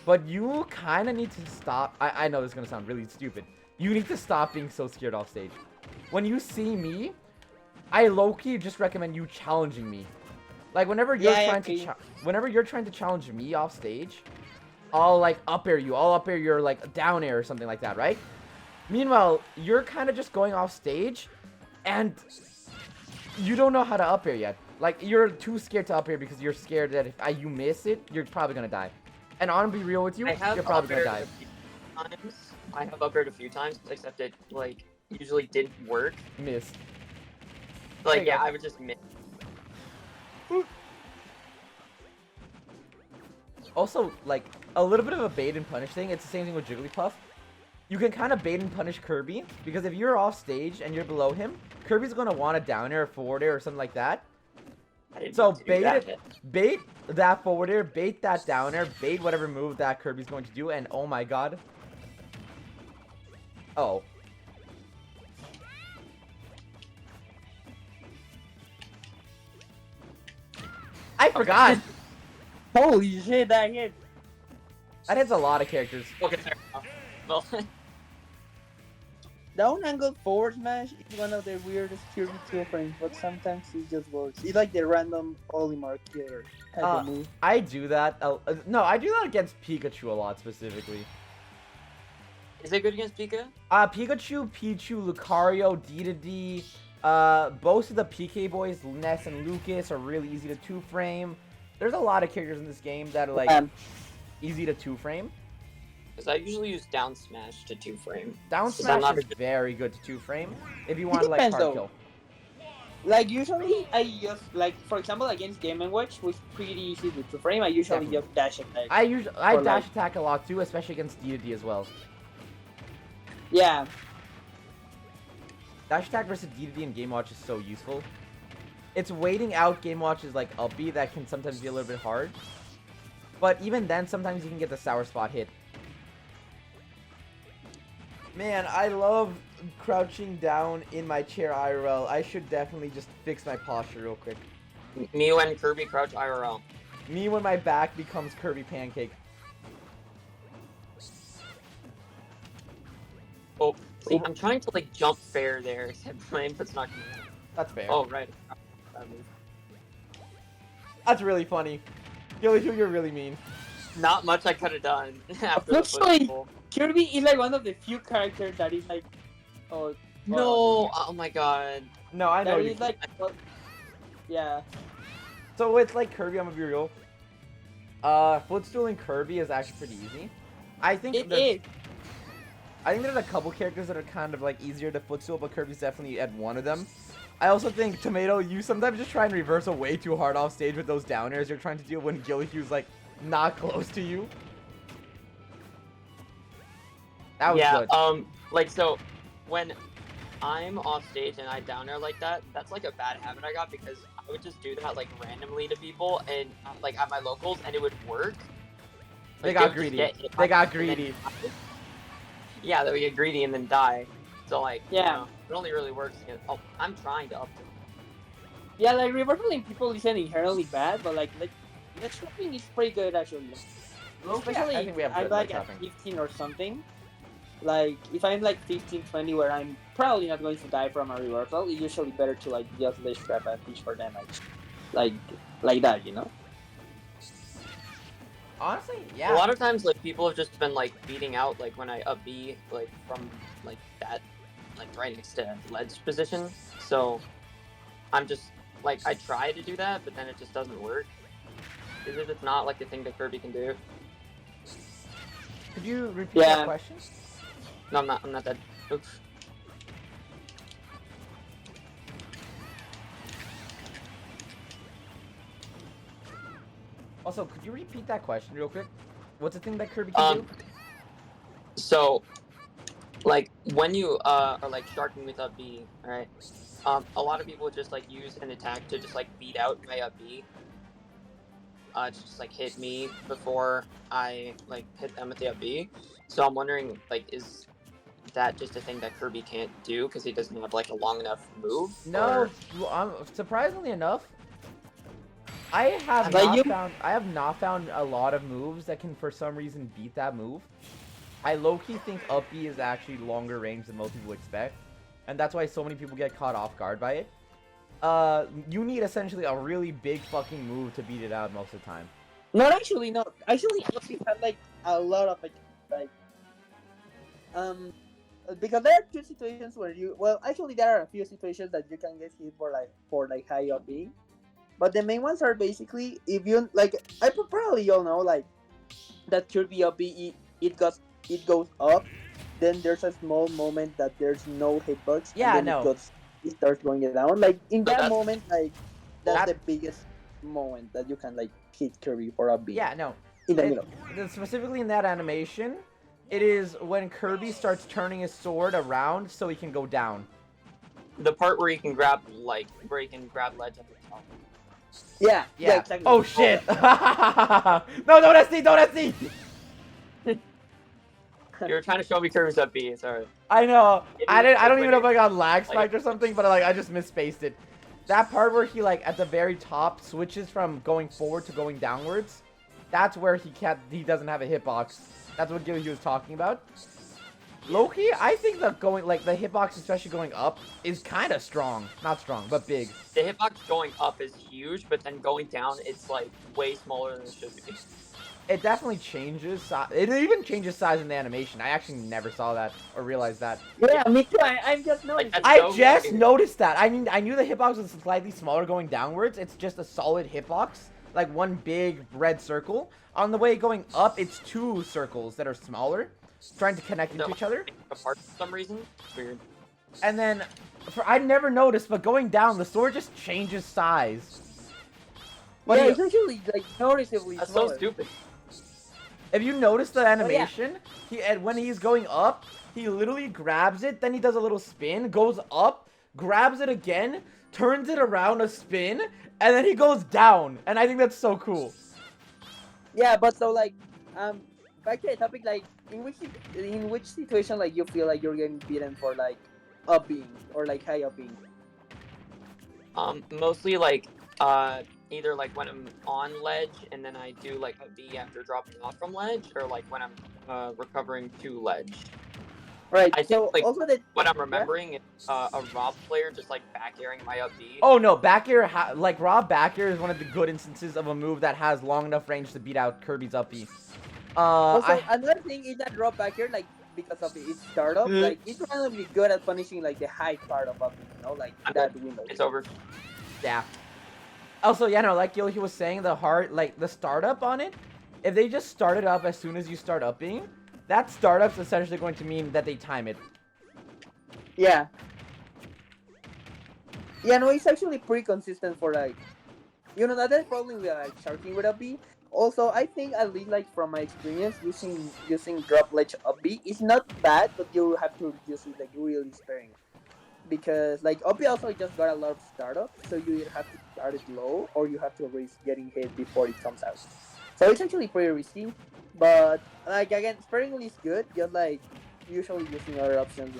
Speaker 1: But you kind of need to stop. I know this is going to sound really stupid. You need to stop being so scared off stage. When you see me, I low-key just recommend you challenging me. Like whenever you're trying to challenge me off stage, I'll like up air you. I'll up air your like down air or something like that, right? Meanwhile, you're kind of just going off stage and you don't know how to up air yet. Like you're too scared to up air because you're scared that if you miss it, you're probably going to die. And I'm gonna be real with you, you're probably going to die.
Speaker 2: I have up aired a few times, except it like usually didn't work.
Speaker 1: Missed.
Speaker 2: Like yeah, I would just miss.
Speaker 1: Also, like, a little bit of a bait and punish thing. It's the same thing with Jigglypuff. You can kind of bait and punish Kirby, because if you're off stage and you're below him, Kirby's going to want a down air, forward air, or something like that. So bait that forward air, bait that down air, bait whatever move that Kirby's going to do, and oh my god. Oh. I forgot!
Speaker 3: Holy shit, that hit!
Speaker 1: That hits a lot of characters.
Speaker 2: Okay, fair enough. Well,
Speaker 3: Down angle forward smash is one of the weirdest Kirby 2 frames, but sometimes it just works. It's like the random Olimar killer type of move.
Speaker 1: I do that. No, I do that against Pikachu a lot specifically.
Speaker 2: is it good against Pika?
Speaker 1: Pikachu, Pichu, Lucario, D2D, both of the PK boys, Ness and Lucas, are really easy to 2-frame. There's a lot of characters in this game that are like easy to 2-frame.
Speaker 2: Because I usually use down smash to 2-frame.
Speaker 1: Down smash is very good to 2-frame if you want to like
Speaker 3: depends,
Speaker 1: hard
Speaker 3: though.
Speaker 1: kill.
Speaker 3: Like usually I just like for example against Game & Watch was pretty easy to frame. I usually
Speaker 1: Definitely.
Speaker 3: just dash attack.
Speaker 1: I dash attack a lot too, especially against D2D as well.
Speaker 3: Yeah.
Speaker 1: Dash attack versus D2D in Game Watch is so useful. It's waiting out Game Watch's like up B that can sometimes be a little bit hard. But even then, sometimes you can get the sour spot hit. Man, I love crouching down in my chair IRL. I should definitely just fix my posture real quick.
Speaker 2: Me when Kirby crouch IRL.
Speaker 1: Me when my back becomes Kirby Pancake.
Speaker 2: Oh, see, I'm trying to like jump fair there, except my input's not coming out.
Speaker 1: That's fair.
Speaker 2: Oh, right.
Speaker 1: That's really funny. Guilheww, you're really mean.
Speaker 2: Not much I could have done after the
Speaker 3: Unfortunately,
Speaker 2: football.
Speaker 3: Kirby is like one of the few characters that is like, oh
Speaker 2: No! Oh my god.
Speaker 1: No, I know
Speaker 3: that
Speaker 1: you.
Speaker 3: is like, well, yeah.
Speaker 1: So it's like Kirby, I'm gonna be real. Footstooling Kirby is actually pretty easy. I think
Speaker 3: It is.
Speaker 1: I think there's a couple characters that are kind of like easier to footstool, but Kirby's definitely at one of them. I also think, Tomato, you sometimes just try and reverse way too hard off stage with those down airs you're trying to deal when Guilheww's like not close to you. That was good.
Speaker 2: Like, so, when I'm off stage and I down air like that, that's like a bad habit I got because I would just do that like randomly to people and like at my locals and it would work.
Speaker 1: They
Speaker 2: Like,
Speaker 1: got
Speaker 2: would just
Speaker 1: greedy.
Speaker 2: get hit
Speaker 1: They got
Speaker 2: and then
Speaker 1: greedy.
Speaker 2: die. Yeah, they would get greedy and then die. So like,
Speaker 3: Yeah.
Speaker 2: you know, it only really works against. Oh, I'm trying to up.
Speaker 3: Yeah, like reversing people isn't inherently bad, but like the trapping is pretty good actually. Especially
Speaker 1: I think we have
Speaker 3: if I'm
Speaker 1: good
Speaker 3: like
Speaker 1: leg
Speaker 3: at
Speaker 1: trapping.
Speaker 3: 15 or something. Like if I'm like 15, 20 where I'm probably not going to die from a reversal, it's usually better to like just lay trap and fish for damage. Like that, you know?
Speaker 1: Honestly,
Speaker 2: A
Speaker 1: yeah.
Speaker 2: lot of times, like people have just been like beating out like when I up B like from like that, like right next to ledge position. So I'm just like I try to do that, but then it just doesn't work. Because it's not like the thing that Kirby can do.
Speaker 1: Could you repeat
Speaker 3: Yeah.
Speaker 1: that question?
Speaker 2: No, I'm not dead. Oops.
Speaker 1: Also, could you repeat that question real quick? What's the thing that Kirby can do?
Speaker 2: So, like when you are like sharking with up B, right? A lot of people just like use an attack to just like beat out my up B. To just like hit me before I like hit them with the up B. So I'm wondering, like, is that just a thing that Kirby can't do because he doesn't have like a long enough move?
Speaker 1: No, surprisingly enough, I have
Speaker 3: Like
Speaker 1: not found a lot of moves that can for some reason beat that move. I low-key think up B is actually longer range than most people expect, and that's why so many people get caught off guard by it. You need essentially a really big fucking move to beat it out most of the time.
Speaker 3: Not actually, no. Actually, we had like a lot of like because there are two situations where you actually there are a few situations that you can get hit for high up B. But the main ones are basically if you like probably you all know like that Kirby up B it goes up, then there's a small moment that there's no hitbox.
Speaker 1: Yeah,
Speaker 3: and then
Speaker 1: no.
Speaker 3: it starts going down. Like in
Speaker 2: So
Speaker 3: that
Speaker 2: that's-
Speaker 3: moment, like that's
Speaker 1: That-
Speaker 3: the biggest moment that you can like hit Kirby for up B.
Speaker 1: Yeah, no.
Speaker 3: In the middle.
Speaker 1: Specifically in that animation, it is when Kirby starts turning his sword around so he can go down.
Speaker 2: The part where he can grab ledge at the top.
Speaker 3: Yeah.
Speaker 1: Yeah.
Speaker 3: Exactly.
Speaker 1: Oh shit! No, don't SD, don't SD!
Speaker 2: You were trying to show me Kirby's up B. Sorry.
Speaker 1: I know. I don't even know if I
Speaker 2: Like-
Speaker 1: got lag spiked or something, but like I just misspaced it. That part where he like at the very top switches from going forward to going downwards, that's where he doesn't have a hitbox. That's what Guilheww was talking about. Loki, I think the hitbox, especially going up, is kind of strong. Not strong, but big.
Speaker 2: The hitbox going up is huge, but then going down, it's like way smaller than it should be.
Speaker 1: It definitely changes. It even changes size in the animation. I actually never saw that or realized that.
Speaker 3: Yeah, me too. I'm just noticing.
Speaker 2: that's
Speaker 1: I
Speaker 2: so
Speaker 1: just
Speaker 2: weird.
Speaker 1: noticed that. I mean, I knew the hitbox was slightly smaller going downwards. It's just a solid hitbox, like one big red circle. On the way going up, it's two circles that are smaller, trying to connect into
Speaker 2: No.
Speaker 1: each other.
Speaker 2: Apart for some reason, it's weird.
Speaker 1: And then, I never noticed, but going down, the sword just changes size. What do
Speaker 3: Yeah,
Speaker 1: you-
Speaker 3: it's actually like noticeably
Speaker 2: That's
Speaker 3: smaller.
Speaker 2: so stupid.
Speaker 1: If you notice the animation, when he's going up, he literally grabs it, then he does a little spin, goes up, grabs it again, turns it around a spin, and then he goes down. And I think that's so cool.
Speaker 3: Yeah, but so like back to the topic, like in which situation like you feel like you're getting beaten for like up being or like high up being.
Speaker 2: Mostly like either like when I'm on ledge and then I do like a B after dropping off from ledge, or like when I'm recovering to ledge.
Speaker 3: Right.
Speaker 2: I think
Speaker 3: So
Speaker 2: like
Speaker 3: also that
Speaker 2: what I'm
Speaker 3: yeah.
Speaker 2: remembering is a Rob player just like back airing my up B.
Speaker 1: Oh no, back air, like Rob back air is one of the good instances of a move that has long enough range to beat out Kirby's up B.
Speaker 3: Also, another thing is that drop back here, like because of its startup, like it's randomly good at punishing like the high part of upping, you know, like
Speaker 2: I'm
Speaker 3: that
Speaker 2: dead.
Speaker 3: window.
Speaker 2: It's over.
Speaker 1: Yeah. Also, yeah, no, like he was saying, the startup on it, if they just start it up as soon as you start upping, that startup's essentially going to mean that they time it.
Speaker 3: Yeah. Yeah, no, it's actually pretty consistent for like, you know, that's the problem with like sharking with a B. Also, I think at least like from my experience using drop ledge up B, it's not bad, but you have to use it like really sparing. Because like OP also just got a lot of startup, so you either have to start it low or you have to risk getting hit before it comes out. So it's actually pretty risky, but like again, sparingly is good. Just like usually using other options,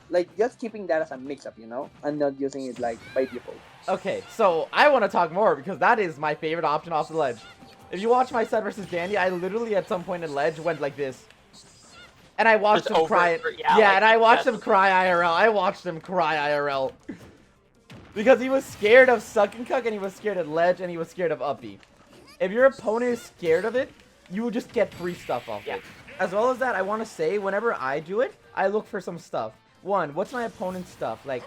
Speaker 3: like just keeping that as a mix-up, you know, and not using it like by default.
Speaker 1: Okay, so I want to talk more because that is my favorite option off the ledge. If you watch my set versus Dandy, I literally at some point in ledge went like this. And I watched
Speaker 2: Just
Speaker 1: him cry.
Speaker 2: yeah,
Speaker 1: Yeah,
Speaker 2: like,
Speaker 1: and I watched him
Speaker 2: that's-
Speaker 1: cry IRL. I watched him cry IRL. Because he was scared of suck and cuck, and he was scared of ledge, and he was scared of uppy. If your opponent is scared of it, you will just get free stuff off it. As well as that, I want to say, whenever I do it, I look for some stuff. One, what's my opponent's stuff? Like,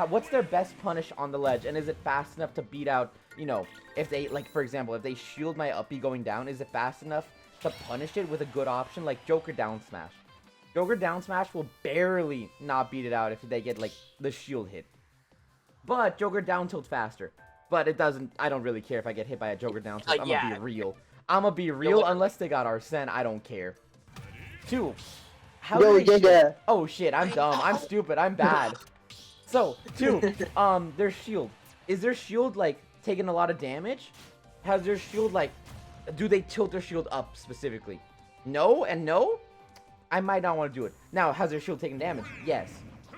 Speaker 1: what's their best punish on the ledge, and is it fast enough to beat out, you know, if they, like, for example, if they shield my uppy going down, is it fast enough to punish it with a good option like Joker down smash? Joker down smash will barely not beat it out if they get, like, the shield hit. But Joker down tilt faster. But it doesn't, I don't really care if I get hit by a Joker down tilt. I'm gonna be real. I'm gonna be real unless they got Arsene, I don't care. 2. How do they shield? Oh shit, I'm dumb. I'm stupid. I'm bad. So, 2. Their shield. Is their shield, like, taking a lot of damage? Has their shield, like, do they tilt their shield up specifically? No and no? I might not want to do it. Now, has their shield taken damage? Yes.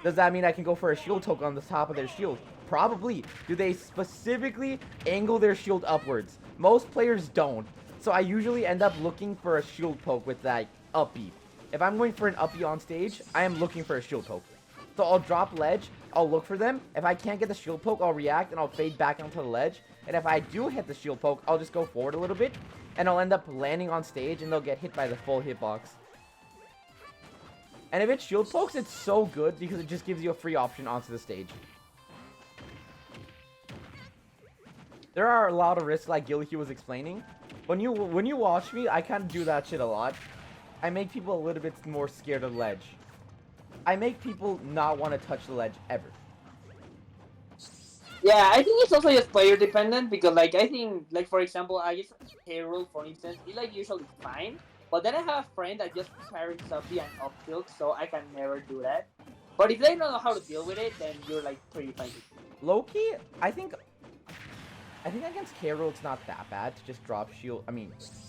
Speaker 1: Does that mean I can go for a shield token on the top of their shield? Probably. Do they specifically angle their shield upwards? Most players don't. So I usually end up looking for a shield poke with that uppy. If I'm going for an uppy on stage, I am looking for a shield poke. So I'll drop ledge, I'll look for them. If I can't get the shield poke, I'll react and I'll fade back onto the ledge. And if I do hit the shield poke, I'll just go forward a little bit. And I'll end up landing on stage and they'll get hit by the full hitbox. And if it shield pokes, it's so good because it just gives you a free option onto the stage. There are a lot of risks like Guilheww was explaining. When you watch me, I kind of do that shit a lot. I make people a little bit more scared of ledge. I make people not want to touch the ledge ever.
Speaker 3: Yeah, I think it's also just player dependent because like I think like for example I use Hero for instance, it's like usually fine. But then I have a friend that just carries up and up tilt, so I can never do that. But if they don't know how to deal with it, then you're like pretty fine.
Speaker 1: Low-key, I think against K-Roll it's not that bad to just drop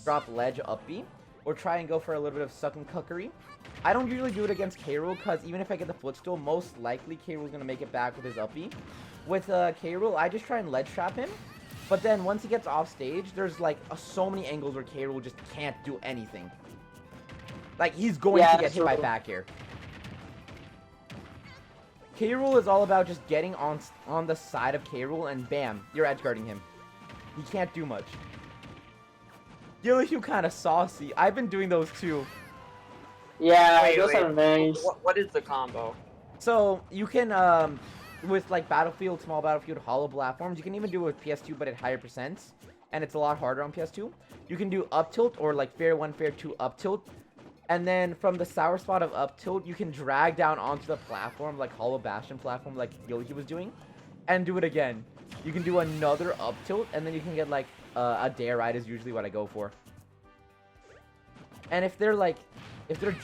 Speaker 1: drop ledge up B, or try and go for a little bit of suck and cuckery. I don't usually do it against K-Roll because even if I get the footstool, most likely K-Roll's gonna make it back with his up B. With K-Roll, I just try and ledge trap him. But then once he gets off stage, there's like so many angles where K-Rool just can't do anything. Like he's going to get hit by back air. K-Rool is all about just getting on the side of K-Rool and bam, you're edge guarding him. He can't do much. Guilheww kind of saucy. I've been doing those too.
Speaker 3: Yeah, those are nice.
Speaker 2: What is the combo?
Speaker 1: So you can with like Battlefield, small Battlefield, hollow platforms, you can even do it with PS2 but at higher percents, and it's a lot harder on PS2. You can do up tilt or like fair 1, fair 2 up tilt, and then from the sour spot of up tilt, you can drag down onto the platform like hollow bastion platform like Guilheww was doing, and do it again. You can do another up tilt, and then you can get like a dare ride is usually what I go for. And if they're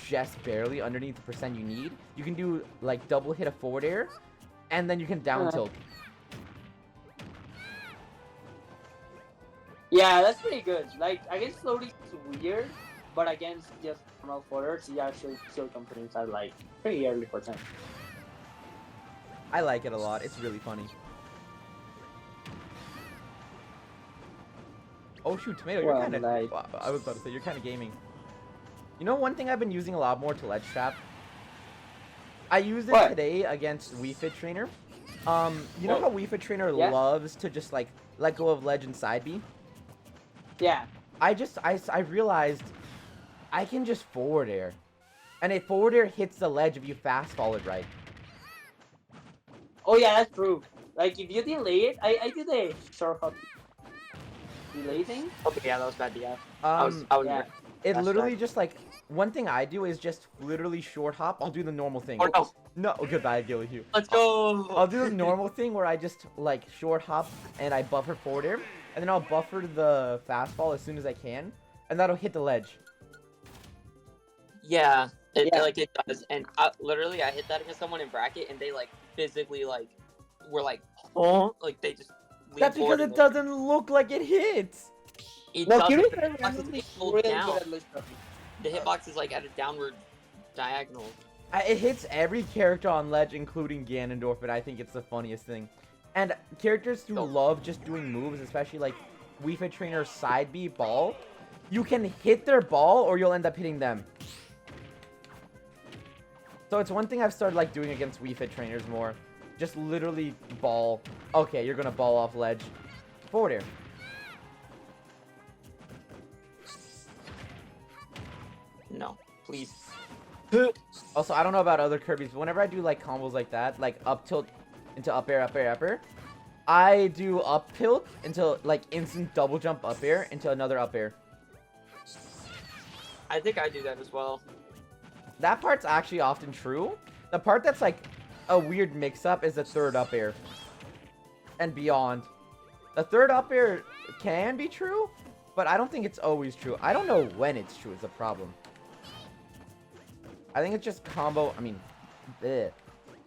Speaker 1: just barely underneath the percent you need, you can do like double hit a forward air, and then you can down tilt.
Speaker 3: Yeah, that's pretty good. Like against floaties it's weird, but against just normal floaters, yeah, actually still components are like pretty early percent.
Speaker 1: I like it a lot. It's really funny. Oh shoot, Tomato, you're
Speaker 3: Well,
Speaker 1: kind of.
Speaker 3: like
Speaker 1: I was about to say you're kind of gaming. You know, one thing I've been using a lot more to ledge trap. I used it
Speaker 3: what?
Speaker 1: today against Wii Fit Trainer. You know
Speaker 3: Oh,
Speaker 1: how Wii Fit Trainer
Speaker 3: yeah,
Speaker 1: loves to just like let go of ledge and side B?
Speaker 3: yeah.
Speaker 1: I realized I can just forward air. And a forward air hits the ledge if you fast fall it right.
Speaker 3: Oh yeah, that's true. Like if you delay it, I did a short hop delay thing.
Speaker 2: Okay, yeah, that was bad. Yeah,
Speaker 1: Um,
Speaker 2: I was.
Speaker 3: Yeah,
Speaker 1: it
Speaker 3: that's
Speaker 1: literally
Speaker 3: right.
Speaker 1: just like, one thing I do is just literally short hop. I'll do the normal thing.
Speaker 2: Oh no,
Speaker 1: No, goodbye, Guilheww.
Speaker 2: let's go.
Speaker 1: I'll do the normal thing where I just like short hop and I buffer forward air. And then I'll buffer the fastball as soon as I can. And that'll hit the ledge.
Speaker 2: Yeah,
Speaker 3: Yeah.
Speaker 2: like it does, and literally I hit that against someone in bracket, and they like physically like were like, oh, like they just.
Speaker 1: That's because it doesn't look like it hits.
Speaker 2: It
Speaker 3: No,
Speaker 2: doesn't,
Speaker 3: Kiryu
Speaker 2: but
Speaker 3: is
Speaker 2: the hitbox is
Speaker 3: randomly
Speaker 2: like pulled
Speaker 3: really
Speaker 2: down.
Speaker 3: good at ledge trapping.
Speaker 2: The hitbox is like at a downward diagonal.
Speaker 1: It hits every character on ledge, including Ganondorf, and I think it's the funniest thing. And characters who love just doing moves, especially like Wii Fit Trainer side B ball, you can hit their ball or you'll end up hitting them. So it's one thing I've started like doing against Wii Fit Trainers more. Just literally ball. Okay, you're gonna ball off ledge. Forward air.
Speaker 2: No, please.
Speaker 1: Also, I don't know about other Kirby's, but whenever I do like combos like that, like up tilt into up air, up air, up air, I do up tilt into like instant double jump up air into another up air.
Speaker 2: I think I do that as well.
Speaker 1: That part's actually often true. The part that's like a weird mix-up is the third up air and beyond. The third up air can be true, but I don't think it's always true. I don't know when it's true is a problem. I think it's just combo. I mean, bleh.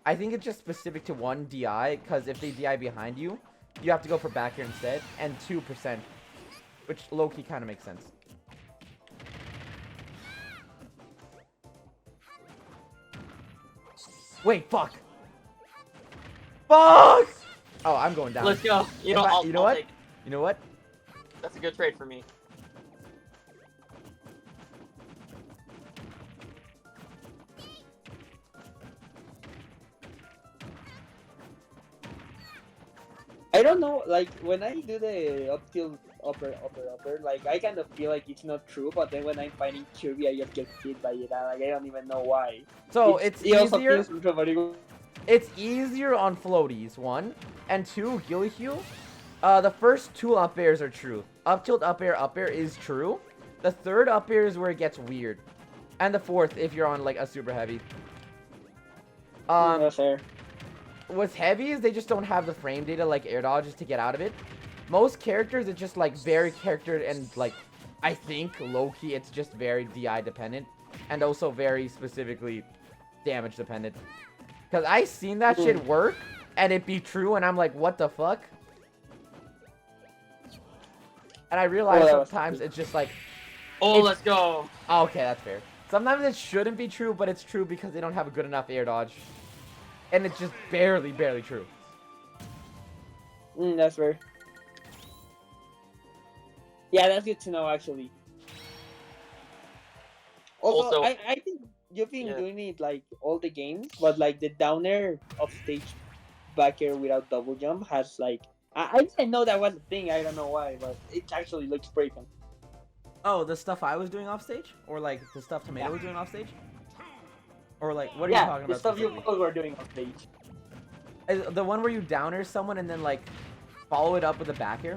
Speaker 1: I think it's just specific to one DI, because if they DI behind you, you have to go for back air instead, and 2%, which low-key kind of makes sense. Wait, fuck! Fuck! Oh, I'm going down.
Speaker 2: Let's go. You know, I'll
Speaker 1: what?
Speaker 2: take it.
Speaker 1: You know what?
Speaker 2: That's a good trade for me.
Speaker 3: I don't know, like when I do the up tilt upper, like I kind of feel like it's not true, but then when I'm fighting Kirby, I just get hit by it. Like I don't even know why.
Speaker 1: So
Speaker 3: it also
Speaker 1: easier.
Speaker 3: feels very good.
Speaker 1: It's easier on floaties, 1. And 2, Guilheww. The first 2 up airs are true. Up tilt, up air is true. The third up air is where it gets weird. And the fourth, if you're on like a super heavy.
Speaker 3: That's fair.
Speaker 1: With heavies, they just don't have the frame data like air dodges to get out of it. Most characters, it's just like very character and like, I think low-key it's just very DI dependent. And also very specifically damage dependent. Because I seen that shit work and it be true and I'm like, what the fuck? And I realize sometimes it's just like,
Speaker 2: Let's go.
Speaker 1: oh, okay, that's fair. Sometimes it shouldn't be true, but it's true because they don't have a good enough air dodge. And it's just barely true.
Speaker 3: That's fair. Yeah, that's good to know actually. Also, I think you've been doing it like all the games, but like the down air off stage back air without double jump has like I didn't know that was a thing. I don't know why, but it actually looks pretty fun.
Speaker 1: Oh, the stuff I was doing off stage, or like the stuff Tomato was doing off stage, or like what are you talking about?
Speaker 3: The stuff you both were doing off stage.
Speaker 1: The one where you down air someone and then like follow it up with a back air.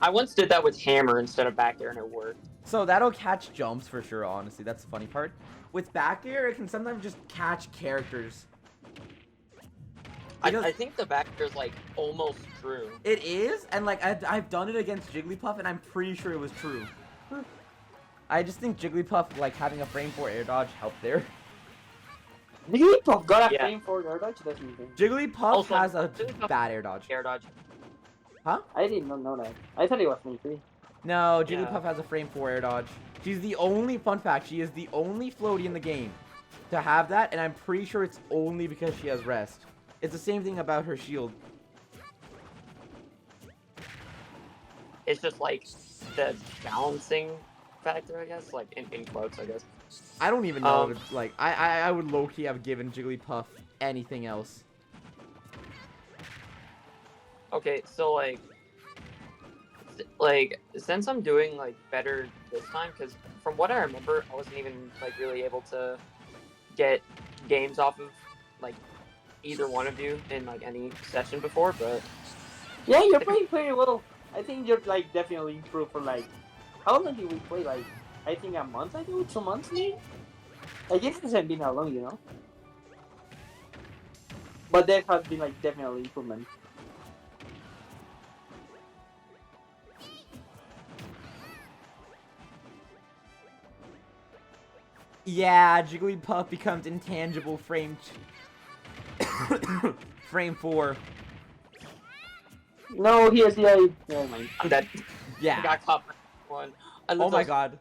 Speaker 2: I once did that with hammer instead of back air and it worked.
Speaker 1: So that'll catch jumps for sure, honestly. That's the funny part. With back air, it can sometimes just catch characters.
Speaker 2: I think the back air is like almost true.
Speaker 1: It is, and like I've done it against Jigglypuff, and I'm pretty sure it was true. I just think Jigglypuff, like having a frame 4 air dodge helped there.
Speaker 3: Jigglypuff got a frame 4 air dodge? That's amazing.
Speaker 1: Jigglypuff
Speaker 2: Also,
Speaker 1: has a
Speaker 2: Jigglypuff
Speaker 1: bad air dodge.
Speaker 2: Air dodge.
Speaker 1: Huh?
Speaker 3: I did not know that. I thought it was frame 3.
Speaker 1: No,
Speaker 2: Yeah.
Speaker 1: Jigglypuff has a frame 4 air dodge. She's the only, fun fact, she is the only floaty in the game to have that, and I'm pretty sure it's only because she has rest. It's the same thing about her shield.
Speaker 2: It's just like the balancing factor, I guess, like in quotes, I guess.
Speaker 1: I don't even know if it's like, I would low-key have given Jigglypuff anything else.
Speaker 2: Okay, so like since I'm doing like better this time, because from what I remember, I wasn't even like really able to get games off of like either one of you in like any session before, but
Speaker 3: Yeah, you're playing pretty well. I think you're like definitely improved for like. How long did we play? Like, I think a month ago, 2 months maybe. I guess it hasn't been that long, you know. But there has been like definitely improvement.
Speaker 1: Yeah, Jigglypuff becomes intangible frame frame 4.
Speaker 3: No, he has the. Never mind.
Speaker 2: I'm dead. I
Speaker 1: Yeah.
Speaker 2: got caught by one. I
Speaker 1: Oh
Speaker 2: lived
Speaker 1: my
Speaker 2: those-
Speaker 1: god.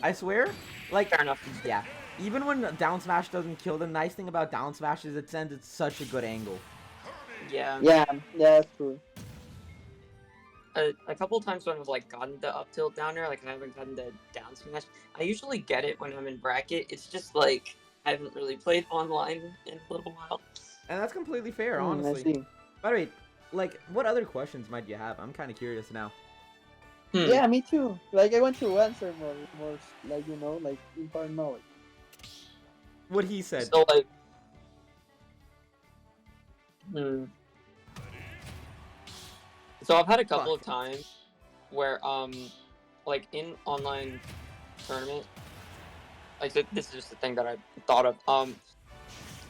Speaker 1: I swear, like,
Speaker 2: Fair enough.
Speaker 1: yeah. Even when down smash doesn't kill, the nice thing about down smash is it sends it such a good angle.
Speaker 2: Yeah.
Speaker 3: Yeah, that's true.
Speaker 2: A couple times when I've like gotten the up tilt down there, like I haven't gotten the down smash. I usually get it when I'm in bracket. It's just like I haven't really played online in a little while.
Speaker 1: And that's completely fair,
Speaker 3: I
Speaker 1: honestly.
Speaker 3: see.
Speaker 1: By the way, like, what other questions might you have? I'm kind of curious now.
Speaker 3: Yeah, me too. Like, I want to answer more, like, you know, like, important knowledge.
Speaker 1: What he said.
Speaker 2: So like, so I've had a couple of times where like in online tournament, like this is just the thing that I thought of.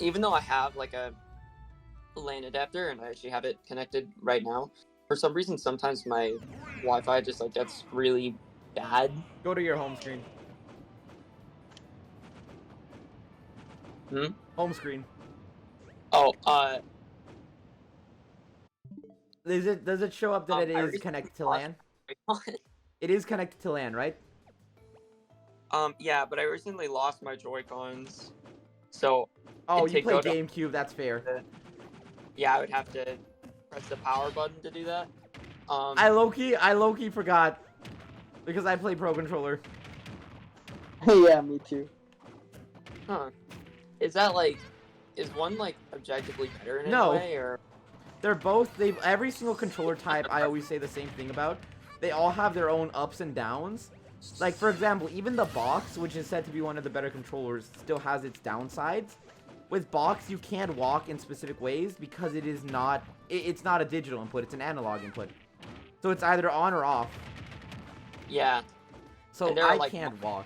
Speaker 2: Even though I have like a LAN adapter and I actually have it connected right now, for some reason sometimes my Wi-Fi just like gets really bad.
Speaker 1: Go to your home screen. Home screen.
Speaker 2: Oh,
Speaker 1: Does it show up that it
Speaker 2: I
Speaker 1: is
Speaker 2: recently
Speaker 1: connected to
Speaker 2: lost
Speaker 1: LAN? It is connected to LAN, right?
Speaker 2: yeah, but I recently lost my Joy-Cons, so
Speaker 1: Oh,
Speaker 2: to
Speaker 1: you play
Speaker 2: go to-
Speaker 1: GameCube, that's fair.
Speaker 2: yeah, I would have to press the power button to do that.
Speaker 1: I low-key forgot. Because I play Pro Controller.
Speaker 3: Yeah, me too.
Speaker 2: Huh. Is that like, is one like objectively better in
Speaker 1: No.
Speaker 2: any way, or?
Speaker 1: They're both, every single controller type I always say the same thing about. They all have their own ups and downs. Like, for example, even the box, which is said to be one of the better controllers, still has its downsides. With box, you can't walk in specific ways because it is not, it's not a digital input, it's an analog input. So it's either on or off.
Speaker 2: Yeah.
Speaker 1: So
Speaker 2: And there are,
Speaker 1: I
Speaker 2: like,
Speaker 1: can't walk.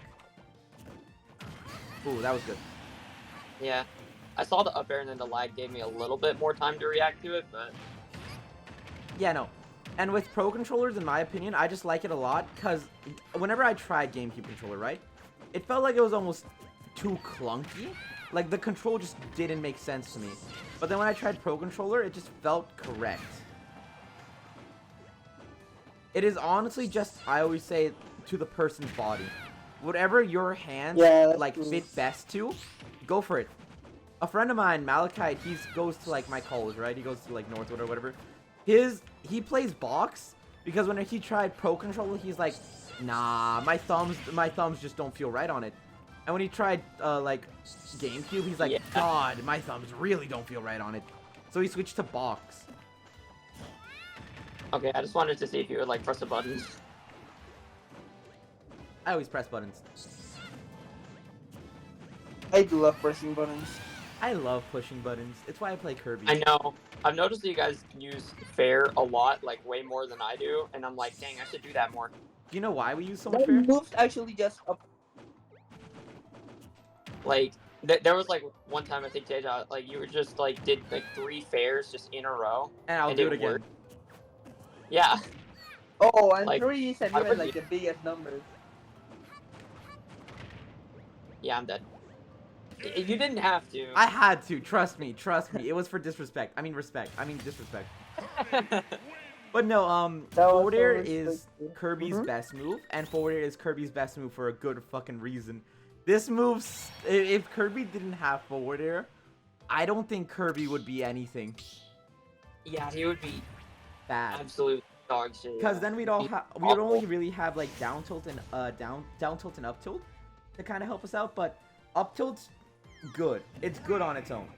Speaker 1: Ooh, that was good.
Speaker 2: Yeah. I saw the up air and then the lag gave me a little bit more time to react to it, but
Speaker 1: Yeah, no. And with Pro controllers, in my opinion, I just like it a lot because whenever I tried GameCube controller, right, it felt like it was almost too clunky. Like, the control just didn't make sense to me. But then when I tried Pro controller, it just felt correct. It is honestly just, I always say, to the person's body. Whatever your hands, like, fit best to, go for it. A friend of mine, Malachite, he goes to, like, my college, right? He goes to, like, Northwood or whatever. He plays box because when he tried Pro controller, he's like, nah, my thumbs just don't feel right on it. And when he tried, like, GameCube, he's like,
Speaker 2: Yeah.
Speaker 1: God, my thumbs really don't feel right on it. So he switched to box.
Speaker 2: okay, I just wanted to see if you would like press a button.
Speaker 1: I always press buttons.
Speaker 3: I do love pressing buttons.
Speaker 1: I love pushing buttons. It's why I play Kirby.
Speaker 2: I know. I've noticed that you guys use fair a lot, like way more than I do, and I'm like, dang, I should do that more.
Speaker 1: Do you know why we use so much
Speaker 3: That
Speaker 1: fair?
Speaker 3: moves actually just up.
Speaker 2: Like, there was like one time I think JeJa, like you were just like did like 3 fairs just in a row.
Speaker 1: And I'll
Speaker 2: and
Speaker 1: do it again.
Speaker 2: worked. Yeah.
Speaker 3: Oh, and
Speaker 2: Like,
Speaker 3: 3 isn't
Speaker 2: I
Speaker 3: even
Speaker 2: would-
Speaker 3: like the biggest number.
Speaker 2: Yeah, I'm dead. You didn't have to.
Speaker 1: I had to. Trust me. Trust me. It was for disrespect. I mean respect. I mean disrespect. But no,
Speaker 3: That was
Speaker 1: forward air
Speaker 3: so
Speaker 1: is
Speaker 3: respectful.
Speaker 1: Kirby's
Speaker 3: Mhm.
Speaker 1: best move, and forward air is Kirby's best move for a good fucking reason. This move, if Kirby didn't have forward air, I don't think Kirby would be anything
Speaker 2: Yeah, he would be
Speaker 1: bad.
Speaker 2: absolute dog shit.
Speaker 1: Because
Speaker 2: Yeah.
Speaker 1: then we'd
Speaker 2: Awful.
Speaker 1: only really have like down tilt and down tilt and up tilt to kind of help us out. But up tilt's good. It's good on its own.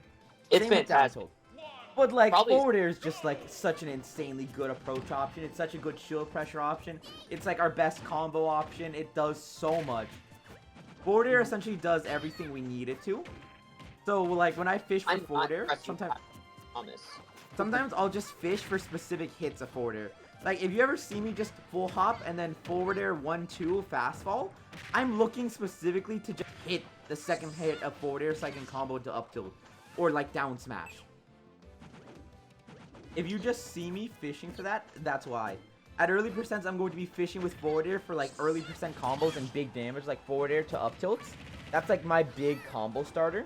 Speaker 2: It's
Speaker 1: Same with down
Speaker 2: fantastic.
Speaker 1: tilt. But like
Speaker 2: Probably-
Speaker 1: forward air is just like such an insanely good approach option. It's such a good shield pressure option. It's like our best combo option. It does so much. Forward air essentially does everything we need it to. So like when I fish for forward air, sometimes I'll just fish for specific hits of forward air. Like if you ever see me just full hop and then forward air 1-2 fast fall, I'm looking specifically to just hit the second hit of forward air so I can combo to up tilt or like down smash. If you just see me fishing for that, that's why. At early percents, I'm going to be fishing with forward air for like early percent combos and big damage, like forward air to up tilts. That's like my big combo starter.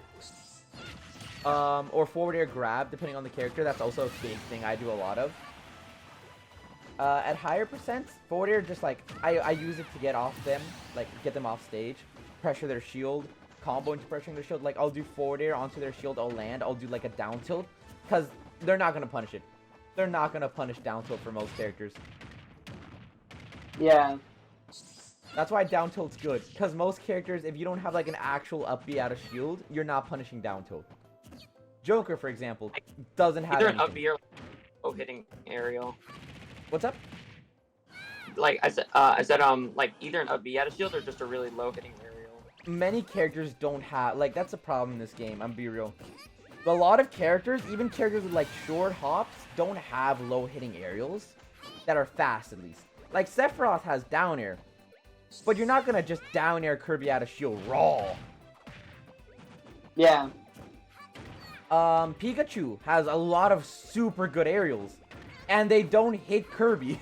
Speaker 1: Or forward air grab, depending on the character. That's also a big thing I do a lot of. At higher percents, forward air just like, I use it to get off them, like get them off stage, pressure their shield, combo into pressuring their shield. Like I'll do forward air onto their shield, I'll land, I'll do like a down tilt, because they're not going to punish it. They're not going to punish down tilt for most characters.
Speaker 3: Yeah.
Speaker 1: That's why down tilt's good, because most characters, if you don't have like an actual up B out of shield, you're not punishing down tilt. Joker, for example, doesn't have
Speaker 2: either an
Speaker 1: anything.
Speaker 2: up B or low hitting aerial.
Speaker 1: What's up?
Speaker 2: Like I said, like either an up B out of shield or just a really low hitting aerial.
Speaker 1: Many characters don't have, like, that's a problem in this game, I'm be real. A lot of characters, even characters with like short hops, don't have low hitting aerials that are fast at least. Like Sephiroth has down air, but you're not gonna just down air Kirby out of shield raw.
Speaker 3: Yeah.
Speaker 1: Pikachu has a lot of super good aerials, and they don't hit Kirby.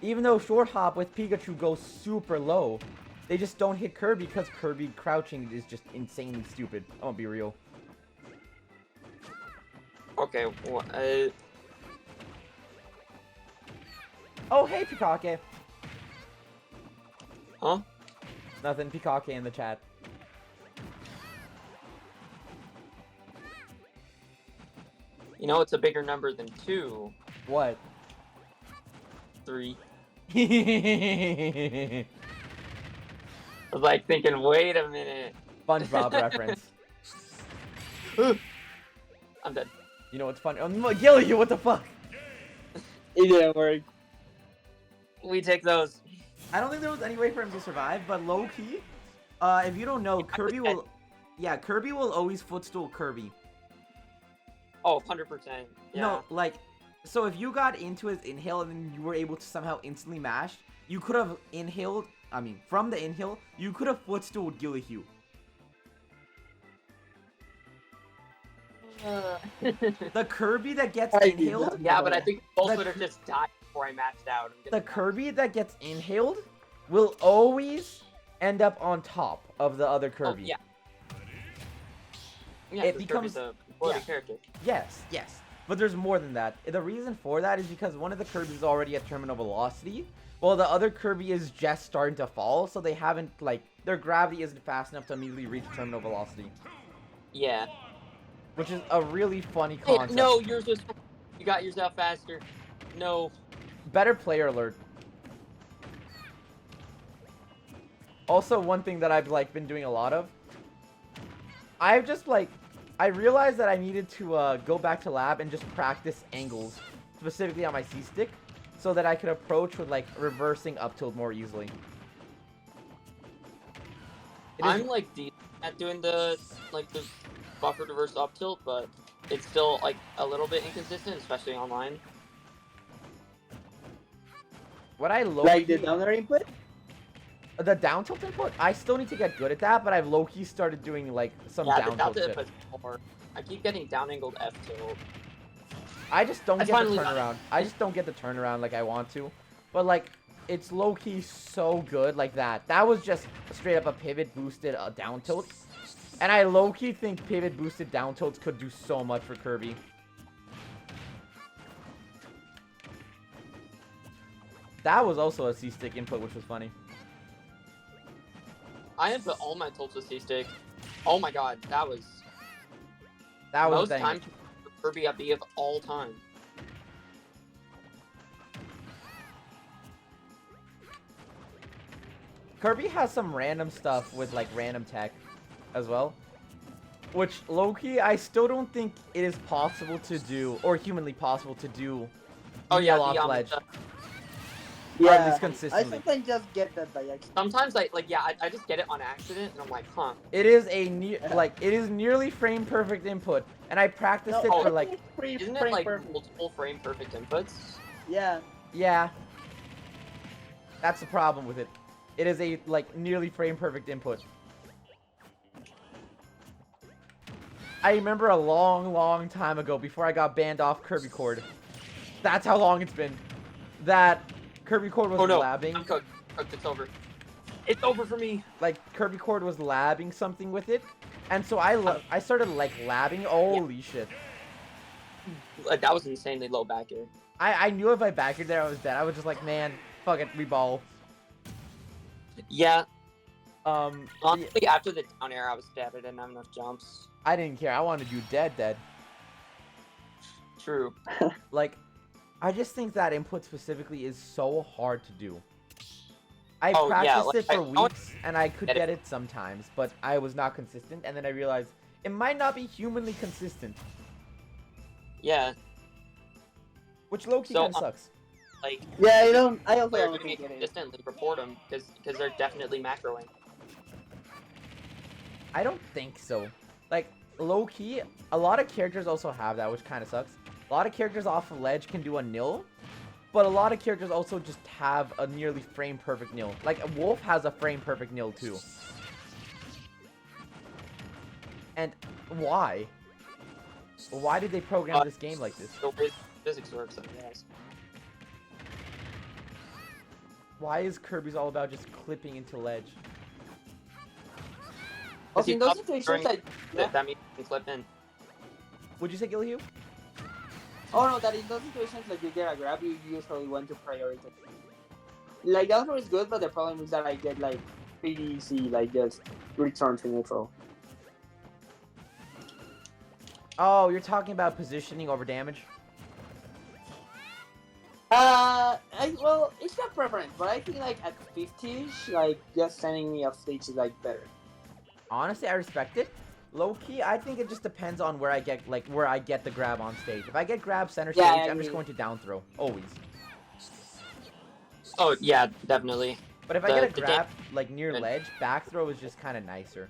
Speaker 1: Even though short hop with Pikachu goes super low, they just don't hit Kirby because Kirby crouching is just insanely stupid. I'm gonna be real.
Speaker 2: Okay, well,
Speaker 1: Oh, hey, Pikake.
Speaker 2: huh?
Speaker 1: Nothing, Pikake in the chat.
Speaker 2: You know, it's a bigger number than 2,
Speaker 1: What?
Speaker 2: 3. I was like thinking, wait a minute.
Speaker 1: SpongeBob reference.
Speaker 2: I'm dead.
Speaker 1: You know what's funny? Oh, Guilheww, what the fuck?
Speaker 3: It didn't work.
Speaker 2: We take those.
Speaker 1: I don't think there was any way for him to survive, but low-key, if you don't know, Kirby will... Yeah, Kirby will always footstool Kirby.
Speaker 2: Oh, 100%. Yeah.
Speaker 1: No, like, so if you got into his inhale and then you were able to somehow instantly mash, you could have inhaled, I mean, from the inhale, you could have footstooled Guilheww. The Kirby that gets
Speaker 3: I did
Speaker 1: inhaled,
Speaker 3: not
Speaker 2: Yeah,
Speaker 3: know
Speaker 2: but I
Speaker 3: that.
Speaker 2: think both
Speaker 1: The
Speaker 2: would have just died before I matched out.
Speaker 1: the Kirby that gets inhaled will always end up on top of the other Kirby.
Speaker 2: Oh, yeah. Yeah,
Speaker 1: It
Speaker 2: 'cause
Speaker 1: becomes-
Speaker 2: Kirby's a quality
Speaker 1: yeah.
Speaker 2: character.
Speaker 1: Yes, yes. But there's more than that. The reason for that is because one of the Kirby's is already at terminal velocity, while the other Kirby is just starting to fall, so they haven't, like, their gravity isn't fast enough to immediately reach terminal velocity.
Speaker 2: Yeah.
Speaker 1: Which is a really funny
Speaker 2: Hey,
Speaker 1: concept.
Speaker 2: no, yours was. You got yours out faster. No.
Speaker 1: Better player alert. Also, one thing that I've, like, been doing a lot of, I've just, like, I realized that I needed to go back to lab and just practice angles, specifically on my C-stick, so that I could approach with, like, reversing up tilt more easily.
Speaker 2: I'm like decent at doing the buffer reverse up tilt, but it's still like a little bit inconsistent, especially online.
Speaker 1: What I low
Speaker 3: Like the down air input?
Speaker 1: the down tilt input, I still need to get good at that, but I've low-key started doing, like, some
Speaker 2: Yeah,
Speaker 1: down
Speaker 2: the
Speaker 1: tilt
Speaker 2: delta
Speaker 1: shit.
Speaker 2: input's more. I keep getting down angled F tilt.
Speaker 1: I just don't
Speaker 2: I
Speaker 1: get the
Speaker 2: finally got it.
Speaker 1: turnaround. I just don't get the turnaround like I want to. But, like, it's low-key so good like that. That was just straight up a pivot boosted down tilt. And I low-key think pivot boosted down tilts could do so much for Kirby. That was also a C-stick input, which was funny.
Speaker 2: I input all my tilts with C-stick. Oh my god, that was
Speaker 1: Most
Speaker 2: time to Kirby up B of all time.
Speaker 1: Kirby has some random stuff with like random tech as well. Which, low-key, I still don't think it is possible to do, or humanly possible to do,
Speaker 2: Oh yeah,
Speaker 1: off
Speaker 2: the
Speaker 1: ledge.
Speaker 3: Yeah,
Speaker 1: at least
Speaker 3: I
Speaker 1: consistently.
Speaker 3: sometimes just get that by accident.
Speaker 2: Sometimes I just get it on accident, and I'm like, huh.
Speaker 1: It is a it is nearly frame perfect input, and I practiced it for like.
Speaker 2: Isn't it like multiple frame perfect inputs?
Speaker 3: Yeah.
Speaker 1: Yeah. That's the problem with it. It is a like nearly frame perfect input. I remember a long time ago, before I got banned off Kirby Cord. That's how long it's been. That Kirby Cord was labbing.
Speaker 2: I'm cooked. It's over. It's over for me.
Speaker 1: Like Kirby Cord was labbing something with it, and so I started like labbing. Holy shit!
Speaker 2: Like, that was insanely low back air.
Speaker 1: I knew if I back aired there, I was dead. I was just like, man, fuck it, reball.
Speaker 2: Yeah.
Speaker 1: Yeah,
Speaker 2: Honestly, after the down air, I was dead. I didn't have enough jumps.
Speaker 1: I didn't care. I wanted you dead.
Speaker 2: True.
Speaker 1: Like, I just think that input specifically is so hard to do. I
Speaker 2: Oh, yeah,
Speaker 1: practiced
Speaker 2: like,
Speaker 1: it for
Speaker 2: I
Speaker 1: weeks, and I could get it sometimes, but I was not consistent, and then I realized it might not be humanly consistent.
Speaker 2: Yeah.
Speaker 1: Which low-key kind of sucks.
Speaker 2: Like,
Speaker 3: Yeah, I also
Speaker 2: they're
Speaker 3: don't
Speaker 2: doing it
Speaker 3: get it.
Speaker 2: consistently, report them, because they're definitely macroing.
Speaker 1: I don't think so. Like, low-key, a lot of characters also have that, which kind of sucks. A lot of characters off of ledge can do a nil, but a lot of characters also just have a nearly frame-perfect nil. Like, Wolf has a frame-perfect nil, too. And why? Why did they program this game like this?
Speaker 2: The way physics works, I guess.
Speaker 1: Why is Kirby's all about just clipping into ledge?
Speaker 3: Also, in those situations,
Speaker 2: That means you can clip in.
Speaker 1: Would you say Guilheww?
Speaker 3: Oh no, that in those situations, like you get a grab, you usually want to prioritize. Like, the other is good, but the problem is that I get like pretty easy, like just return to neutral.
Speaker 1: Oh, you're talking about positioning over damage?
Speaker 3: Well, it's not preference, but I think like at 50-ish, like just sending me off stage is like better.
Speaker 1: Honestly, I respect it. Low-key, I think it just depends on where I get the grab on stage. If I get grab center stage, I'm just going to down throw. Always.
Speaker 2: Oh, yeah, definitely.
Speaker 1: But if I get a grab, like, near ledge, back throw is just kind of nicer.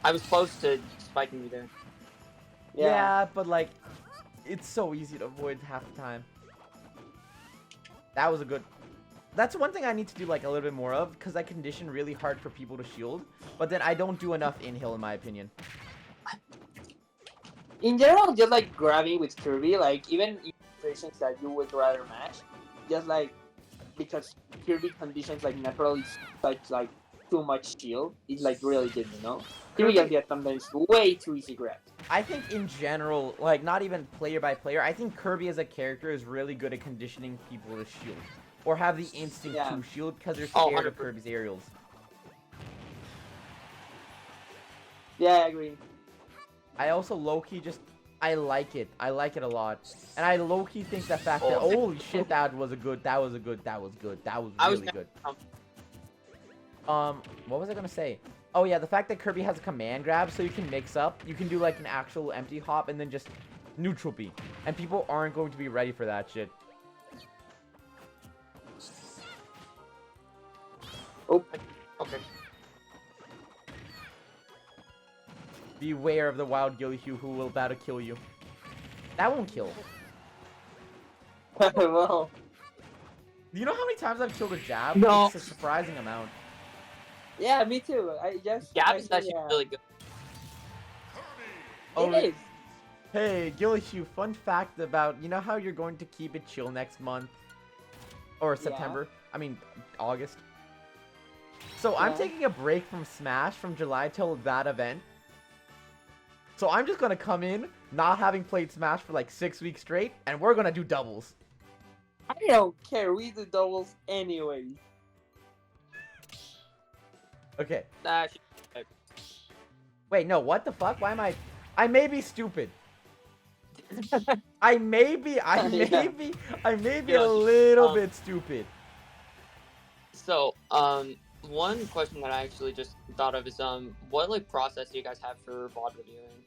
Speaker 2: I was close to spiking you there.
Speaker 1: Yeah, but, like, it's so easy to avoid half the time. That was a good... That's one thing I need to do, like, a little bit more of, because I condition really hard for people to shield, but then I don't do enough in-hill, in my opinion.
Speaker 3: In general, just like grabbing with Kirby, like even in situations that you would rather match, just like because Kirby conditions like naturally such like too much shield, it's like really good, you know? Kirby just get sometimes way too easy grabs.
Speaker 1: I think in general, like not even player by player, I think Kirby as a character is really good at conditioning people to shield. Or have the instinct to shield because they're scared of Kirby's aerials.
Speaker 3: Yeah, I agree.
Speaker 1: I also low-key just... I like it. I like it a lot. And I low-key think the fact that... Holy shit, that was good. That was really good. What was I gonna say? Oh yeah, the fact that Kirby has a command grab so you can mix up. You can do like an actual empty hop and then just neutral B. And people aren't going to be ready for that shit.
Speaker 3: Oh,
Speaker 2: okay.
Speaker 1: Beware of the wild Guilheww who will about to kill you. That won't kill.
Speaker 3: well.
Speaker 1: Do you know how many times I've killed a jab?
Speaker 2: No.
Speaker 1: It's a surprising amount.
Speaker 3: Yeah, me too. I just...
Speaker 2: Jab is actually really good.
Speaker 1: Oh,
Speaker 3: it is.
Speaker 1: Hey, Guilheww, fun fact about... You know how you're going to keep it chill next month? Or September? I mean, August. So I'm
Speaker 3: Yeah.
Speaker 1: taking a break from Smash from July till that event. So I'm just gonna come in, not having played Smash for like 6 weeks straight, and we're gonna do doubles.
Speaker 3: I don't care. We do doubles anyway.
Speaker 1: Okay.
Speaker 2: That
Speaker 1: Wait, no, what the fuck? Why am I may be stupid. I may be
Speaker 3: Yeah.
Speaker 1: a little
Speaker 2: Um,
Speaker 1: bit stupid.
Speaker 2: So, one question that I actually just thought of is, what like process do you guys have for VOD reviewing?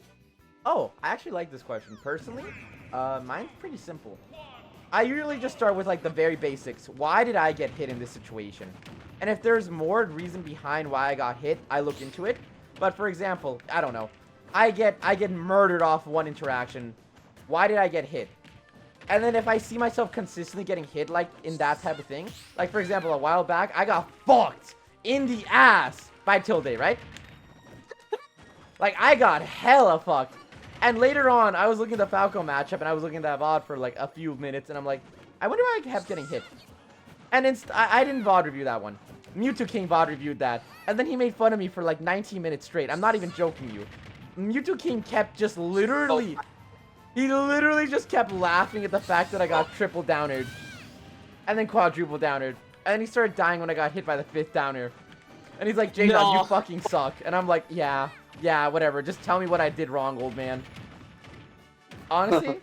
Speaker 1: Oh, I actually like this question. Personally, mine's pretty simple. I usually just start with like the very basics. Why did I get hit in this situation? And if there's more reason behind why I got hit, I look into it. But for example, I don't know. I get murdered off one interaction. Why did I get hit? And then if I see myself consistently getting hit like in that type of thing, like for example, a while back, I got fucked in the ass by Tilde, right? Like I got hella fucked. And later on, I was looking at the Falco matchup and I was looking at that VOD for like a few minutes and I'm like, I wonder why I kept getting hit. And I didn't VOD review that one. Mewtwo King VOD reviewed that. And then he made fun of me for like 19 minutes straight. I'm not even joking you. Mewtwo King kept just literally... He literally just kept laughing at the fact that I got triple downered. And then quadruple downered. And then he started dying when I got hit by the 5th downer. And he's like, JeJaCord,
Speaker 2: No.
Speaker 1: you fucking suck. And I'm like, yeah, whatever. Just tell me what I did wrong, old man. Honestly,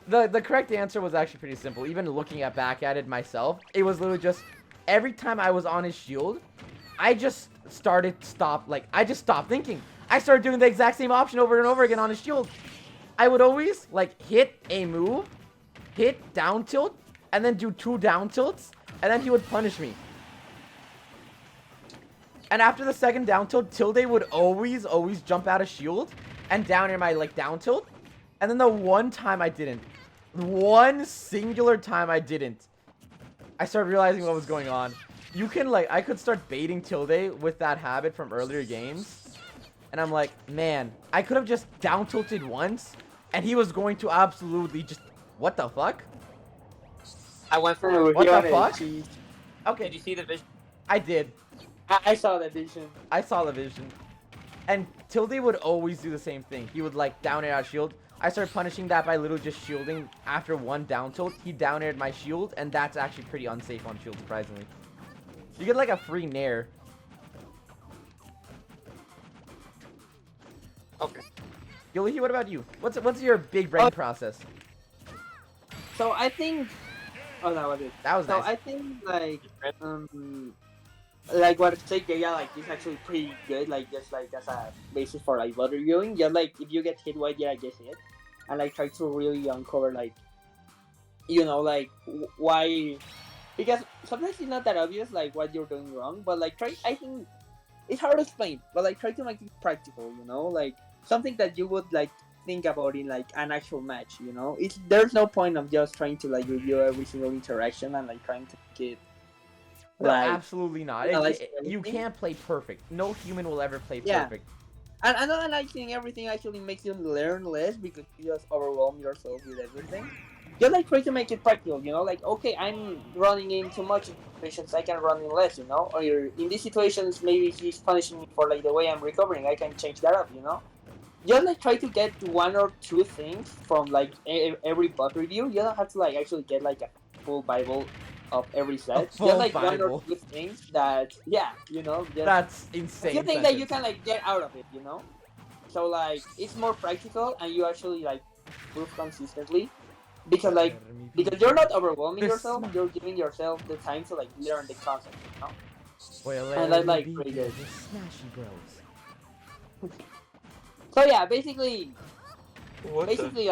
Speaker 1: the correct answer was actually pretty simple. Even looking back at it myself, it was literally just every time I was on his shield, I just stopped thinking. I started doing the exact same option over and over again on his shield. I would always like hit a move, hit down tilt, and then do 2 down tilts, and then he would punish me. And after the second down tilt, Tilde would always jump out of shield and down air my like down tilt. And then the one time I didn't, one singular time I didn't, I started realizing what was going on. You can like, I could start baiting Tilde with that habit from earlier games. And I'm like, man, I could have just down tilted once and he was going to absolutely just, what the fuck?
Speaker 2: I went for.
Speaker 1: What the fuck?
Speaker 2: Did
Speaker 1: Okay,
Speaker 2: you see the vision?
Speaker 1: I did.
Speaker 3: I saw the vision.
Speaker 1: I saw the vision. And Tilde would always do the same thing. He would like down air out shield. I started punishing that by literally just shielding after one down tilt. He down aired my shield, and that's actually pretty unsafe on shield, surprisingly. You get like a free nair.
Speaker 2: Okay.
Speaker 1: Guilheww, what about you? What's your big brain process?
Speaker 3: So I think. Oh, that was it.
Speaker 1: That was
Speaker 3: So
Speaker 1: nice.
Speaker 3: I think like what JeJaJeJa like is actually pretty good. Like just like as a basis for like VOD reviewing. Just like if you get hit, why did I get hit? And like try to really uncover like, like why. Because sometimes it's not that obvious like what you're doing wrong, but like I think it's hard to explain, but like try to make it practical, like something that you would like think about in like an actual match, there's no point of just trying to like review every single interaction and like trying to make it
Speaker 1: No,
Speaker 3: like
Speaker 1: absolutely not.
Speaker 3: analyze
Speaker 1: You
Speaker 3: everything.
Speaker 1: can't play perfect. No human will ever play
Speaker 3: Yeah.
Speaker 1: perfect.
Speaker 3: And analyzing everything actually makes you learn less because you just overwhelm yourself with everything. Just like try to make it practical, like okay, I'm running in too much situations, I can run in less, or in these situations maybe he's punishing me for like the way I'm recovering, I can change that up, Just like try to get 1 or 2 things from like every bot review. You don't have to like actually get like a full Bible of every set.
Speaker 1: full
Speaker 3: Just like
Speaker 1: Bible.
Speaker 3: 1 or 2 things that just
Speaker 1: That's insane.
Speaker 3: you think that you
Speaker 1: sentence.
Speaker 3: can like get out of it, So like it's more practical and you actually like move consistently because you're not overwhelming yourself. You're giving yourself the time to like learn the concept,
Speaker 1: Well,
Speaker 3: and that's like pretty good. So yeah, basically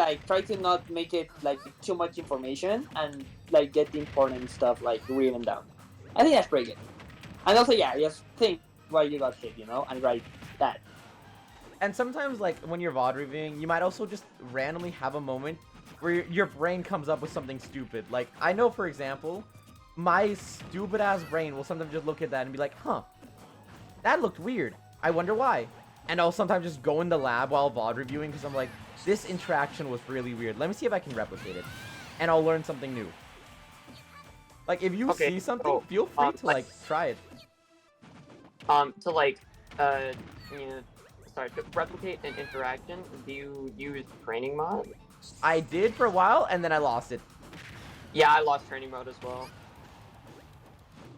Speaker 3: like try to not make it like too much information and like get the important stuff like written down. I think that's pretty good. And also just think why you got hit, and write that.
Speaker 1: And sometimes, like, when you're VOD reviewing, you might also just randomly have a moment where your brain comes up with something stupid. Like, I know, for example, my stupid-ass brain will sometimes just look at that and be like, huh, that looked weird. I wonder why. And I'll sometimes just go in the lab while VOD reviewing because I'm like, this interaction was really weird. Let me see if I can replicate it. And I'll learn something new. Like, if you
Speaker 2: Okay,
Speaker 1: see something,
Speaker 2: so,
Speaker 1: feel free to, like, try it.
Speaker 2: To like, you know, sorry, to replicate an interaction, do you use training mode?
Speaker 1: I did for a while, and then I lost it.
Speaker 2: Yeah, I lost training mode as well.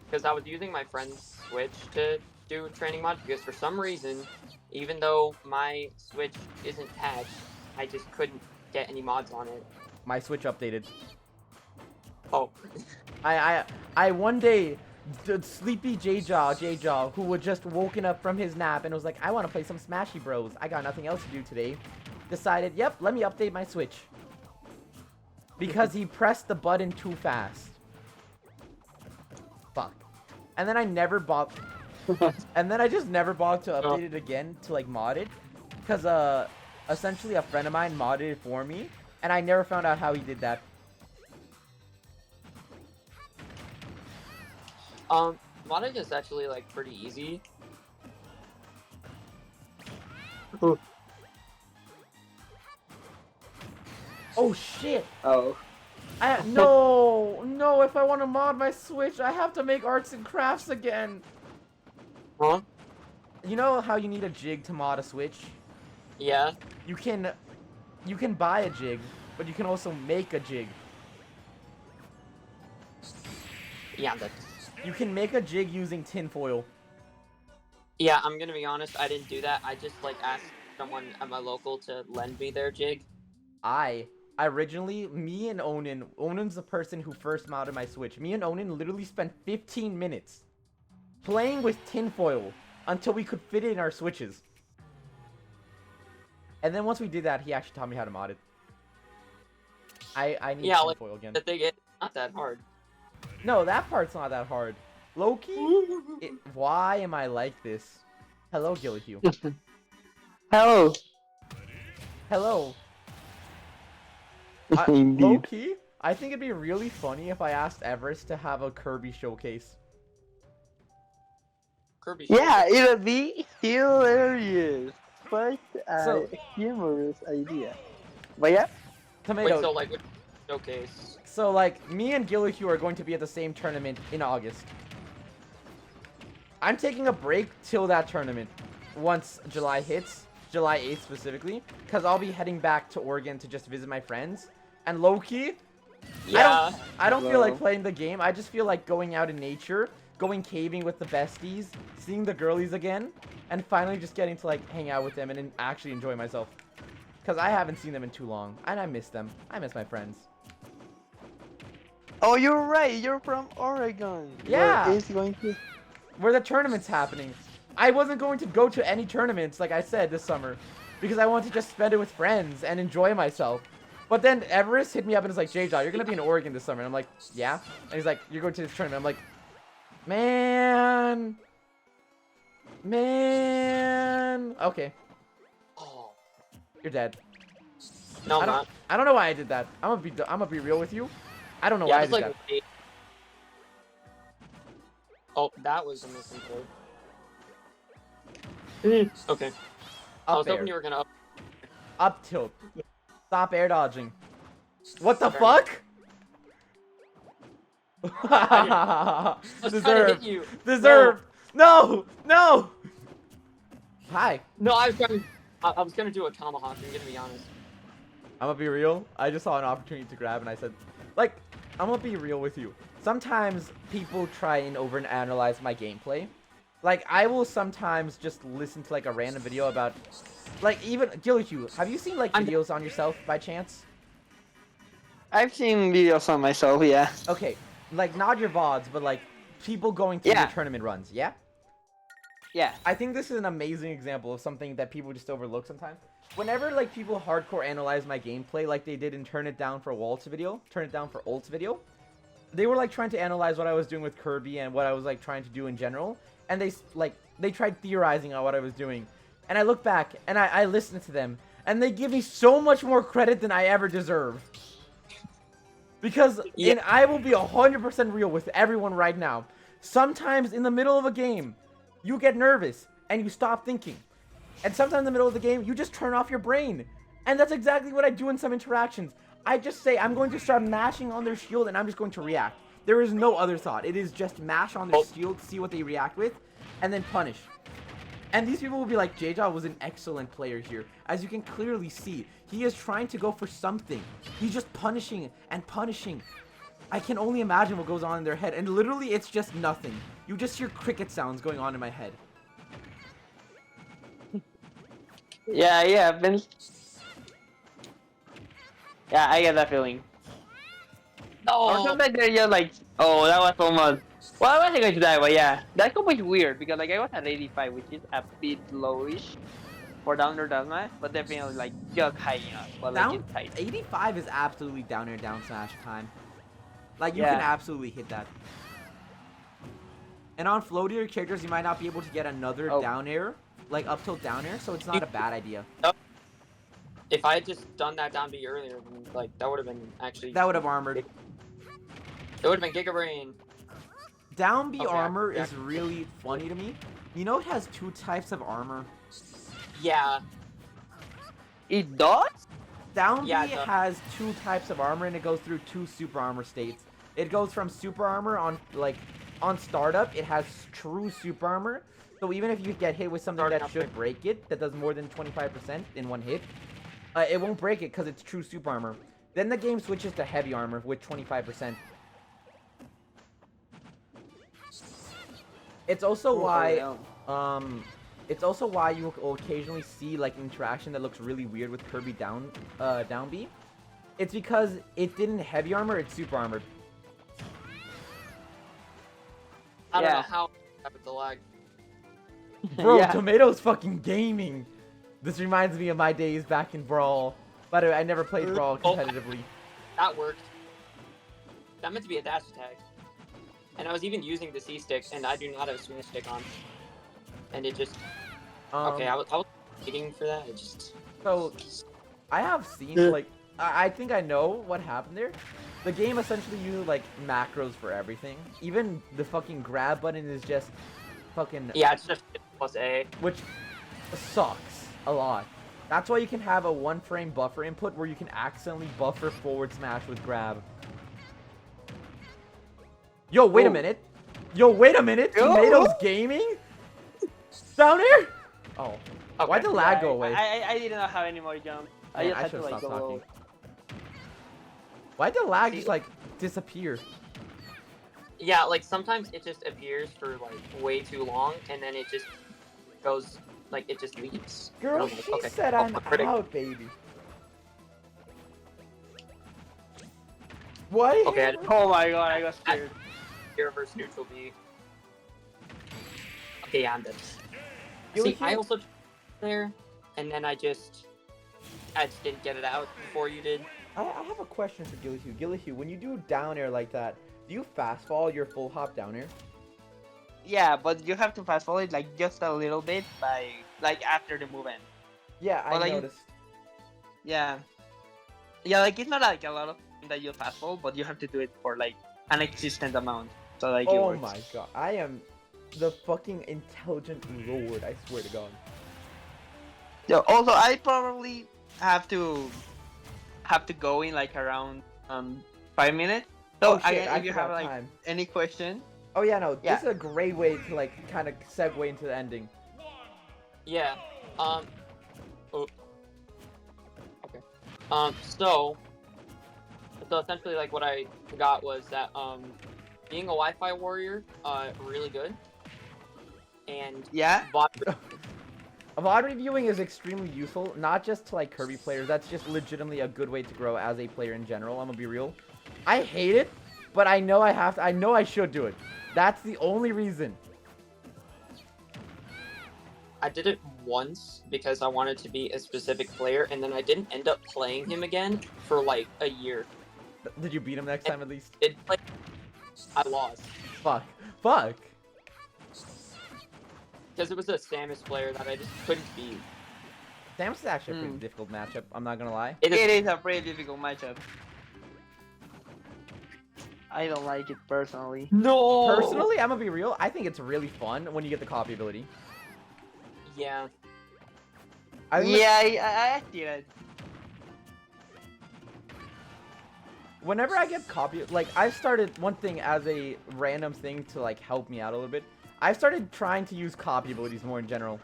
Speaker 2: Because I was using my friend's Switch to do training mod, because for some reason, even though my Switch isn't patched, I just couldn't get any mods on it.
Speaker 1: My Switch updated.
Speaker 2: Oh.
Speaker 1: I one day, the sleepy JeJaJeJa, who had just woken up from his nap and was like, I want to play some Smashy Bros. I got nothing else to do today. Decided, yep, let me update my Switch. Because he pressed the button too fast. Fuck. And then I never bought... and then I just never bothered to update it again to, like, mod it. Because, essentially a friend of mine modded it for me. And I never found out how he did that.
Speaker 2: Modding is actually, like, pretty easy.
Speaker 1: Oh, shit!
Speaker 3: Oh.
Speaker 1: No, if I want to mod my Switch, I have to make arts and crafts again.
Speaker 2: Huh?
Speaker 1: You know how you need a jig to mod a Switch?
Speaker 2: Yeah.
Speaker 1: You can buy a jig, but you can also make a jig.
Speaker 2: Yeah, that's...
Speaker 1: You can make a jig using tinfoil.
Speaker 2: Yeah, I'm gonna be honest, I didn't do that. I just, like, asked someone at my local to lend me their jig.
Speaker 1: I originally, me and Onen's the person who first modded my Switch. Me and Onen literally spent 15 minutes playing with tinfoil until we could fit it in our Switches. And then once we did that, he actually taught me how to mod it. I need tinfoil again.
Speaker 2: The thing is, it's not that hard.
Speaker 1: No, that part's not that hard. Loki, why am I like this? Hello, Guilheww.
Speaker 3: Hello.
Speaker 1: Hello.
Speaker 3: Indeed.
Speaker 1: Loki, I think it'd be really funny if I asked Everest to have a Kirby showcase.
Speaker 2: Kirby.
Speaker 3: Yeah, it'll be hilarious. Quite a
Speaker 1: So-
Speaker 3: humorous idea. But yeah.
Speaker 1: Tomato.
Speaker 2: Wait, so, like, what showcase?
Speaker 1: So, like, me and Guilheww are going to be at the same tournament in August. I'm taking a break till that tournament. Once July hits, July 8th specifically, because I'll be heading back to Oregon to just visit my friends. And low-key,
Speaker 2: Yeah.
Speaker 1: I don't feel like playing the game. I just feel like going out in nature, going caving with the besties, seeing the girlies again, and finally just getting to, like, hang out with them and actually enjoy myself. Because I haven't seen them in too long, and I miss them. I miss my friends.
Speaker 3: Oh, you're right. You're from Oregon.
Speaker 1: Yeah.
Speaker 3: Where is going to...
Speaker 1: Where the tournament's happening. I wasn't going to go to any tournaments, like I said, this summer. Because I wanted to just spend it with friends and enjoy myself. But then Everest hit me up and was like, JeJa, you're going to be in Oregon this summer. And I'm like, yeah? And he's like, you're going to this tournament. I'm like, man. Okay,
Speaker 2: Oh.
Speaker 1: you're dead.
Speaker 2: No, I'm not.
Speaker 1: I don't know why I did that. I'm gonna be real with you. I don't know
Speaker 2: Yeah,
Speaker 1: why I
Speaker 2: just
Speaker 1: did
Speaker 2: like...
Speaker 1: that.
Speaker 2: Oh, that was a missing code. Okay. I
Speaker 1: Up
Speaker 2: was hoping
Speaker 1: air.
Speaker 2: you were gonna...
Speaker 1: Up tilt. Stop air dodging. What the
Speaker 2: Fair
Speaker 1: fuck?
Speaker 2: I was trying to
Speaker 1: Deserve.
Speaker 2: hit you.
Speaker 1: Deserve. No. No. Hi.
Speaker 2: No, I was gonna do a tomahawk, I'm gonna be honest.
Speaker 1: I'm gonna be real. I just saw an opportunity to grab and I said, like, I'm gonna be real with you. Sometimes people try and overanalyze my gameplay. Like, I will sometimes just listen to, like, a random video about, like, even, Guilheww, have you seen, like, videos on yourself by chance?
Speaker 3: I've seen videos on myself, yeah.
Speaker 1: Okay, like, not your VODs, but, like, people going through
Speaker 3: Yeah.
Speaker 1: the tournament runs, yeah?
Speaker 3: Yeah.
Speaker 1: I think this is an amazing example of something that people just overlook sometimes. Whenever, like, people hardcore analyze my gameplay, like they did in Turn It Down for Ult's video, they were, like, trying to analyze what I was doing with Kirby and what I was, like, trying to do in general. And they tried theorizing on what I was doing. And I look back, and I listen to them, and they give me so much more credit than I ever deserve. Because,
Speaker 2: Yeah.
Speaker 1: and I will be 100% real with everyone right now. Sometimes in the middle of a game, you get nervous, and you stop thinking. And sometimes in the middle of the game, you just turn off your brain. And that's exactly what I do in some interactions. I just say, I'm going to start mashing on their shield, and I'm just going to react. There is no other thought. It is just mash on their shield, see what they react with. and then punish. And these people will be like, JeJa was an excellent player here. As you can clearly see, he is trying to go for something. He's just punishing and punishing. I can only imagine what goes on in their head. And literally, it's just nothing. You just hear cricket sounds going on in my head.
Speaker 3: Yeah, yeah, Ben. Yeah, I get that feeling. Or
Speaker 2: No.
Speaker 3: sometimes they're just like, oh, that was almost. Well, I wasn't going to die, but yeah, that combo is weird because like I was at 85, which is a bit lowish for down or down smash, but definitely like just high enough, but like
Speaker 1: Down
Speaker 3: it's tight.
Speaker 1: 85 is absolutely down air down smash time. Like, you can
Speaker 3: Yeah.
Speaker 1: absolutely hit that. And on floatier characters, you might not be able to get another down air, like up till down air, so it's not a bad idea.
Speaker 2: If I had just done that down B earlier, then, like, that would have been actually...
Speaker 1: That would have armored.
Speaker 2: It would have been Giga Brain.
Speaker 1: Down B
Speaker 2: Okay,
Speaker 1: armor
Speaker 2: yeah.
Speaker 1: is really funny to me. You know it has 2 types of armor?
Speaker 2: Yeah.
Speaker 3: It does?
Speaker 1: Down B
Speaker 2: Yeah, it does.
Speaker 1: has 2 types of armor, and it goes through 2 super armor states. It goes from super armor on, like, on startup, it has true super armor. So even if you get hit with something that should break it, that does more than 25% in one hit, it won't break it because it's true super armor. Then the game switches to heavy armor with 25%. It's also why, it's also why you will occasionally see like an interaction that looks really weird with Kirby down B. It's because it didn't heavy armor, it's super armored.
Speaker 2: I don't know
Speaker 3: Yeah.
Speaker 2: how happened the lag.
Speaker 1: Bro,
Speaker 3: Yeah.
Speaker 1: Tomato's fucking gaming. This reminds me of my days back in Brawl. By the way, I never played Brawl competitively.
Speaker 2: That worked. That meant to be a dash attack. And I was even using the C stick, and I do not have a smash stick on. And it just... okay, I was waiting for that. It just...
Speaker 1: So, I have seen, like, I think I know what happened there. The game essentially uses, like, macros for everything. Even the fucking grab button is just fucking...
Speaker 2: Yeah, it's just plus A.
Speaker 1: Which sucks a lot. That's why you can have a 1-frame buffer input where you can accidentally buffer forward smash with grab. Yo, wait a minute. Yo, wait a minute. Tomato's gaming? Down here? Oh.
Speaker 2: Okay.
Speaker 1: Why'd the lag go away?
Speaker 3: I didn't know how anymore jump. I
Speaker 1: Man,
Speaker 3: just
Speaker 1: I
Speaker 3: had to
Speaker 1: should've
Speaker 3: like
Speaker 1: stopped
Speaker 3: go
Speaker 1: talking.
Speaker 3: low.
Speaker 1: Why'd the lag just, like, disappear?
Speaker 2: Yeah, like sometimes it just appears for like way too long, and then it just goes like it just leaves. And
Speaker 1: Girl,
Speaker 2: I'm like,
Speaker 1: she
Speaker 2: okay,
Speaker 1: said
Speaker 2: I'll
Speaker 1: I'm
Speaker 2: predict.
Speaker 1: out, baby. What?
Speaker 2: Okay,
Speaker 3: Oh my god, I got scared.
Speaker 2: Here versus neutral B. Okay, yeah, I'm dead.
Speaker 1: You
Speaker 2: See,
Speaker 1: were
Speaker 2: I
Speaker 1: here-
Speaker 2: also there, and then I just didn't get it out before you did.
Speaker 1: I have a question for Guilheww. Guilheww, when you do down air like that, do you fast fall your full hop down air?
Speaker 3: Yeah, but you have to fast forward like just a little bit by like after the move end.
Speaker 1: Yeah, I
Speaker 3: Well, like-
Speaker 1: noticed.
Speaker 3: Yeah. Yeah, like it's not like a lot of time that you fast forward, but you have to do it for like an existent amount. So like it
Speaker 1: Oh
Speaker 3: works.
Speaker 1: my god, I am the fucking intelligent lord, I swear to god.
Speaker 3: Yeah, also I probably have to go in like around 5 minutes. So
Speaker 1: Oh shit,
Speaker 3: again,
Speaker 1: I
Speaker 3: if you have
Speaker 1: forgot
Speaker 3: like
Speaker 1: time.
Speaker 3: any question,
Speaker 1: Oh yeah, no,
Speaker 3: Yeah.
Speaker 1: this is a great way to like kind of segue into the ending.
Speaker 2: Yeah. Oh. Okay. So essentially, like what I got was that being a Wi-Fi warrior, really good, and
Speaker 3: yeah.
Speaker 1: VOD reviewing is extremely useful, not just to like Kirby players, that's just legitimately a good way to grow as a player in general, I'm gonna be real. I hate it, but I know I have to, I know I should do it. That's the only reason.
Speaker 2: I did it once because I wanted to be a specific player, and then I didn't end up playing him again for like a year.
Speaker 1: Did you beat him next time at least?
Speaker 2: It like I lost
Speaker 1: Fuck. Fuck.
Speaker 2: because it was a Samus player that I just couldn't beat.
Speaker 1: Samus is actually a pretty difficult matchup, I'm not gonna lie.
Speaker 2: It is,
Speaker 3: It is a pretty difficult matchup. I don't like it personally.
Speaker 2: no.
Speaker 1: Personally, I'm gonna be real, I think it's really fun when you get the copy ability.
Speaker 2: Yeah.
Speaker 1: I
Speaker 3: I see it.
Speaker 1: Whenever I get copy, like, I've started one thing as a random thing to, like, help me out a little bit. I've started trying to use copy abilities more in general.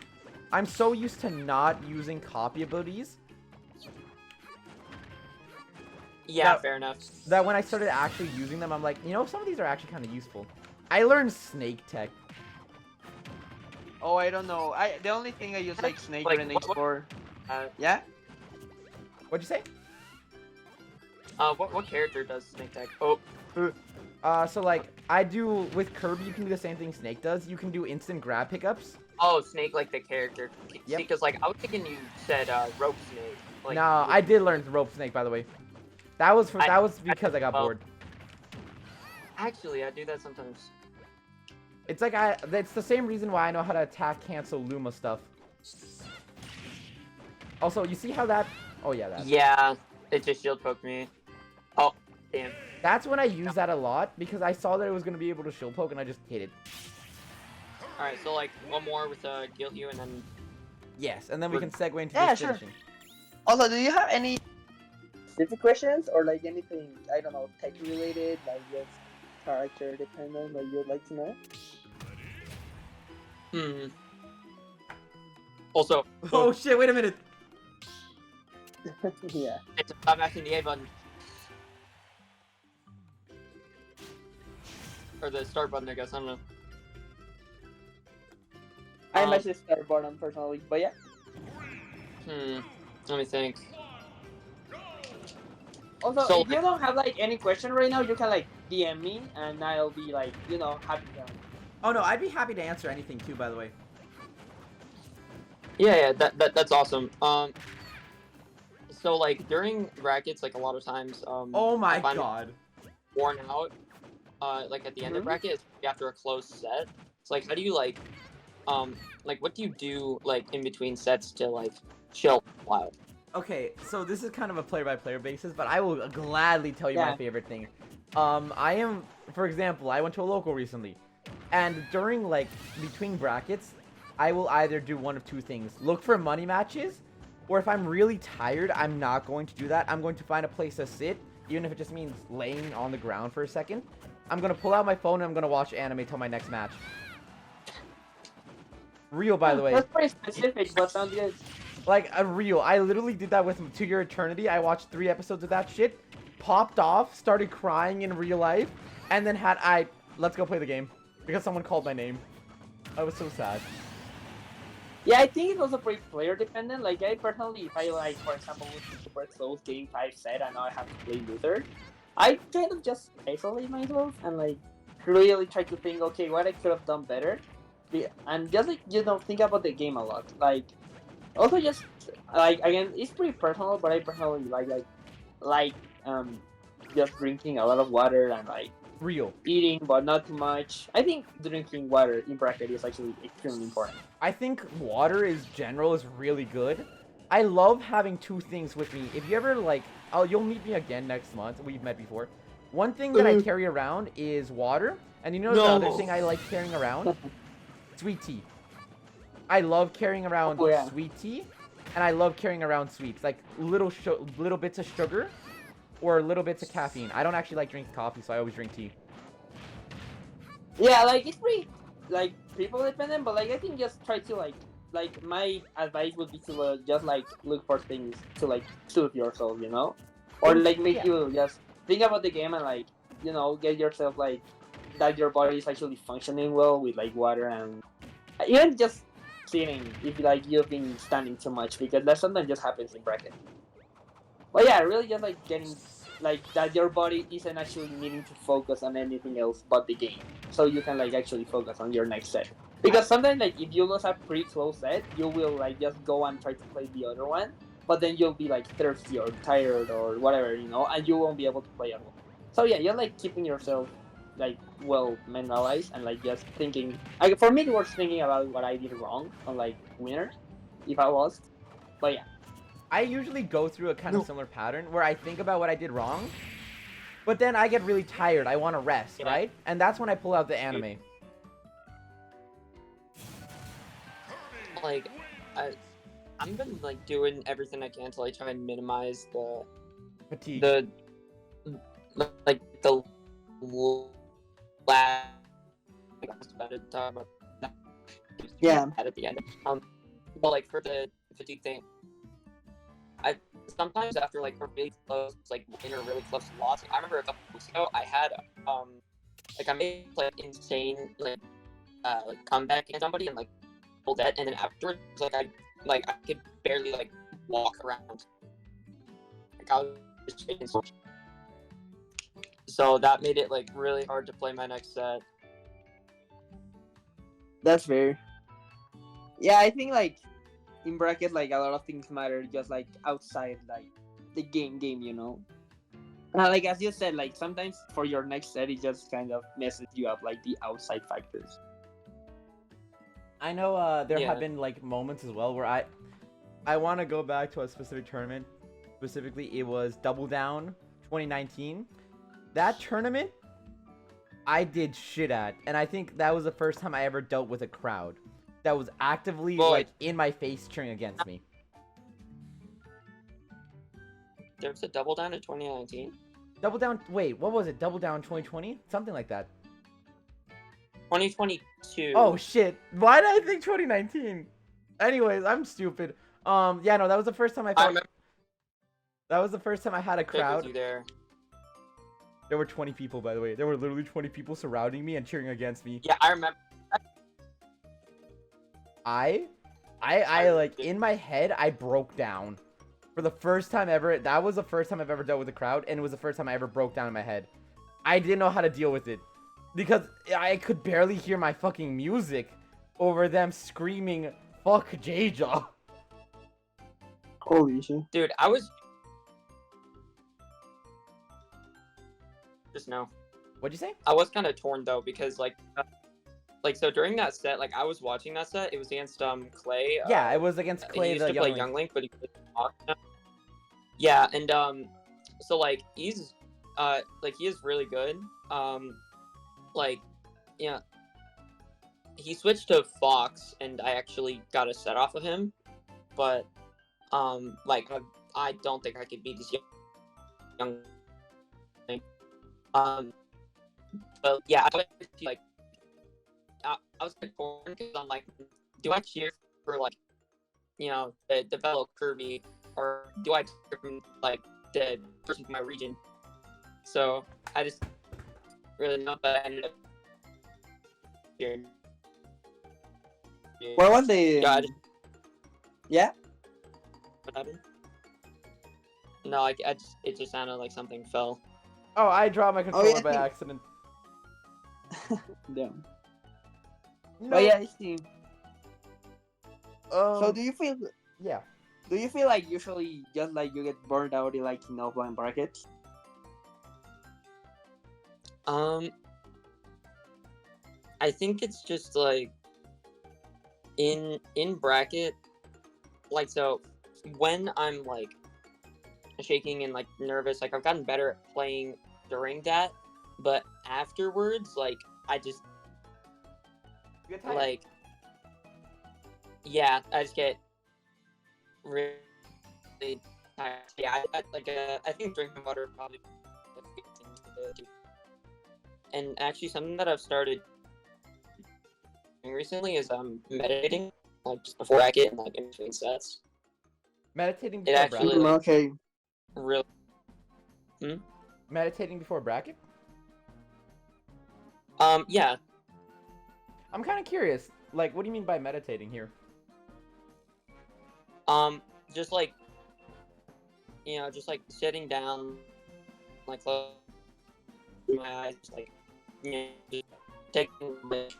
Speaker 1: I'm so used to not using copy abilities
Speaker 2: Yeah, fair enough.
Speaker 1: that when I started actually using them, I'm like, you know, some of these are actually kind of useful. I learned snake tech.
Speaker 3: Oh, I don't know. The only thing I use like snake
Speaker 2: Like,
Speaker 3: grenades for.
Speaker 2: Uh,
Speaker 3: Yeah.
Speaker 1: What'd you say?
Speaker 2: what character does Snake Tech? Oh,
Speaker 1: So like, I do, with Kirby, you can do the same thing Snake does. You can do instant grab pickups.
Speaker 2: oh, Snake like the character.
Speaker 1: Yep.
Speaker 2: Because like I was thinking you said Rope Snake. Like,
Speaker 1: No, I did learn rope Snake, by the way. That was because I got bored.
Speaker 2: Actually, I do that sometimes.
Speaker 1: It's like it's the same reason why I know how to attack, cancel Luma stuff. Also, you see how that? Oh yeah, that.
Speaker 2: Yeah, it just shield poked me. Oh, damn.
Speaker 1: That's when I use that a lot because I saw that it was gonna be able to shield poke and I just hit it.
Speaker 2: All right, so like one more with Guilheww and then.
Speaker 1: Yes, and then we can segue into
Speaker 3: Yeah,
Speaker 1: just
Speaker 3: sure.
Speaker 1: finishing.
Speaker 3: Also, do you have any specific questions or like anything, I don't know, tech related, like just character dependent that you'd like to know?
Speaker 2: Also.
Speaker 1: Oh shit! Wait a minute.
Speaker 3: Yeah.
Speaker 2: I'm mashing the A button. Or the start button, I guess. I don't know.
Speaker 3: I match the start button personally, but yeah.
Speaker 2: Let me think.
Speaker 3: Also,
Speaker 2: So,
Speaker 3: if you don't have like any question right now, you can like DM me and I'll be like, you know, happy to.
Speaker 1: Oh no, I'd be happy to answer anything too. By the way.
Speaker 2: Yeah, that's awesome. So like during brackets, like a lot of times,
Speaker 1: Oh my
Speaker 2: if I'm
Speaker 1: god.
Speaker 2: worn out, like at the end of bracket, it's after a close set. It's like, how do you like what do you do like in between sets to like chill out?
Speaker 1: Okay, so this is kind of a player-by-player basis, but I will gladly tell you my favorite thing. I am, for example, I went to a local recently, and during, like, between brackets, I will either do one of two things. Look for money matches, or if I'm really tired, I'm not going to do that. I'm going to find a place to sit, even if it just means laying on the ground for a second. I'm going to pull out my phone and I'm going to watch anime till my next match. Real, by the way.
Speaker 3: That's pretty specific, but sounds good.
Speaker 1: Like, a real. I literally did that with To Your Eternity. I watched 3 episodes of that shit, popped off, started crying in real life, and then let's go play the game. Because someone called my name. I was so sad.
Speaker 3: Yeah, I think it's also pretty player dependent. Like, I personally, if I like, for example, with super close game 5 set and now I have to play Luther, I kind of just isolate myself and like really try to think, okay, what I could have done better. And just like, you know, think about the game a lot. Like, also just like, again, it's pretty personal, but I personally like just drinking a lot of water and like
Speaker 1: Real.
Speaker 3: eating but not too much. I think drinking water in bracket is actually extremely important.
Speaker 1: I think water is really good. I love having 2 things with me. If you ever like, you'll meet me again next month. We've met before. One thing that I carry around is water, and you know the other thing I like carrying around? Sweet tea. I love carrying around sweet tea, and I love carrying around sweets, like little bits of sugar or little bits of caffeine. I don't actually like drinking coffee, so I always drink tea.
Speaker 3: Yeah, like it's pretty like people dependent, but like I think just try to like my advice would be to just like look for things to like suit yourself, you know, or like make you just think about the game and like, you know, get yourself like that your body is actually functioning well with like water and even just sitting if like you've been standing too much, because that sometimes just happens in bracket. But yeah, really just like getting like that your body isn't actually needing to focus on anything else but the game, so you can like actually focus on your next set. Because sometimes like if you lose a pretty close set, you will like just go and try to play the other one, but then you'll be like thirsty or tired or whatever, you know, and you won't be able to play at all. So yeah, you're like keeping yourself like well mentalized and like just thinking. Like for me, it was thinking about what I did wrong on like winners, if I lost. But yeah.
Speaker 1: I usually go through a kind of similar pattern where I think about what I did wrong, but then I get really tired. I want to rest, right? And that's when I pull out the anime.
Speaker 2: Like, I've been like doing everything I can to like try and minimize the
Speaker 1: fatigue.
Speaker 2: The lag. I was about to talk about
Speaker 3: Yeah.
Speaker 2: at the end. But like for the fatigue thing, I sometimes after like a really close like win or really close loss. I remember a couple weeks ago I had like I made like insane like comeback against somebody and like pulled that, and then afterwards like I could barely like walk around. Like I was just shaking so much. So that made it like really hard to play my next set.
Speaker 3: That's fair. Yeah, I think like in bracket, like a lot of things matter just like outside like the game, you know. Like as you said, like sometimes for your next set, it just kind of messes you up, like the outside factors.
Speaker 1: I know there
Speaker 2: Yeah.
Speaker 1: have been like moments as well where I want to go back to a specific tournament. Specifically, it was Double Down 2019. That tournament, I did shit at, and I think that was the first time I ever dealt with a crowd that was actively
Speaker 2: Boy.
Speaker 1: like in my face cheering against me.
Speaker 2: There was a double down in 2019.
Speaker 1: Double Down. Wait, what was it? Double Down 2020? Something like that.
Speaker 2: 2022.
Speaker 1: Oh shit! Why did I think 2019? Anyways, I'm stupid. Yeah, no, that was the first time I
Speaker 2: I
Speaker 1: felt.
Speaker 2: remember
Speaker 1: That was the first time I had a
Speaker 2: Pick with
Speaker 1: crowd.
Speaker 2: you there.
Speaker 1: There were 20 people, by the way. There were literally 20 people surrounding me and cheering against me.
Speaker 2: Yeah, I remember.
Speaker 1: I like in my head I broke down for the first time ever. That was the first time I've ever dealt with a crowd, and it was the first time I ever broke down in my head. I didn't know how to deal with it because I could barely hear my fucking music over them screaming "fuck JeJa."
Speaker 3: Holy shit.
Speaker 2: Dude, I was just no.
Speaker 1: What'd you say?
Speaker 2: I was kind of torn though because like so during that set, like I was watching that set. It was against Clay.
Speaker 1: Yeah, it was against Clay
Speaker 2: he used
Speaker 1: the
Speaker 2: to play
Speaker 1: youngling.
Speaker 2: Young Link, but he couldn't talk now. Yeah, and so like he's like he is really good. Like yeah, he switched to Fox, and I actually got a set off of him, but like I don't think I could beat this young Link. But yeah, I was like I was torn because I'm like, do I cheer for like the fellow Kirby, or do I cheer for like the person from my region? So I just really know, but I ended up cheering.
Speaker 3: What was the?
Speaker 2: Yeah,
Speaker 3: Yeah.
Speaker 2: what happened? No, it just sounded like something fell.
Speaker 1: Oh, I dropped my controller
Speaker 3: yeah, I
Speaker 1: by
Speaker 3: think-
Speaker 1: accident.
Speaker 3: Damn.
Speaker 1: No.
Speaker 3: Oh yeah, I see. So
Speaker 1: Um,
Speaker 3: do you feel?
Speaker 1: yeah.
Speaker 3: Do you feel like usually just like you get burned out in like in offline brackets?
Speaker 2: I think it's just like in bracket, like so when I'm like shaking and like nervous, like I've gotten better at playing during that, but afterwards, like I just
Speaker 1: You get tired.
Speaker 2: like yeah, I just get really tired. Yeah, I think drinking water probably a big thing to do. And actually something that I've started doing recently is meditating, like just before bracket and like in between sets.
Speaker 1: Meditating
Speaker 2: It
Speaker 1: before
Speaker 2: actually
Speaker 1: bracket.
Speaker 2: like
Speaker 3: Okay.
Speaker 2: really
Speaker 1: Meditating before bracket.
Speaker 2: yeah.
Speaker 1: I'm kind of curious. Like, what do you mean by meditating here?
Speaker 2: Just like just like sitting down, like close my eyes, like just taking like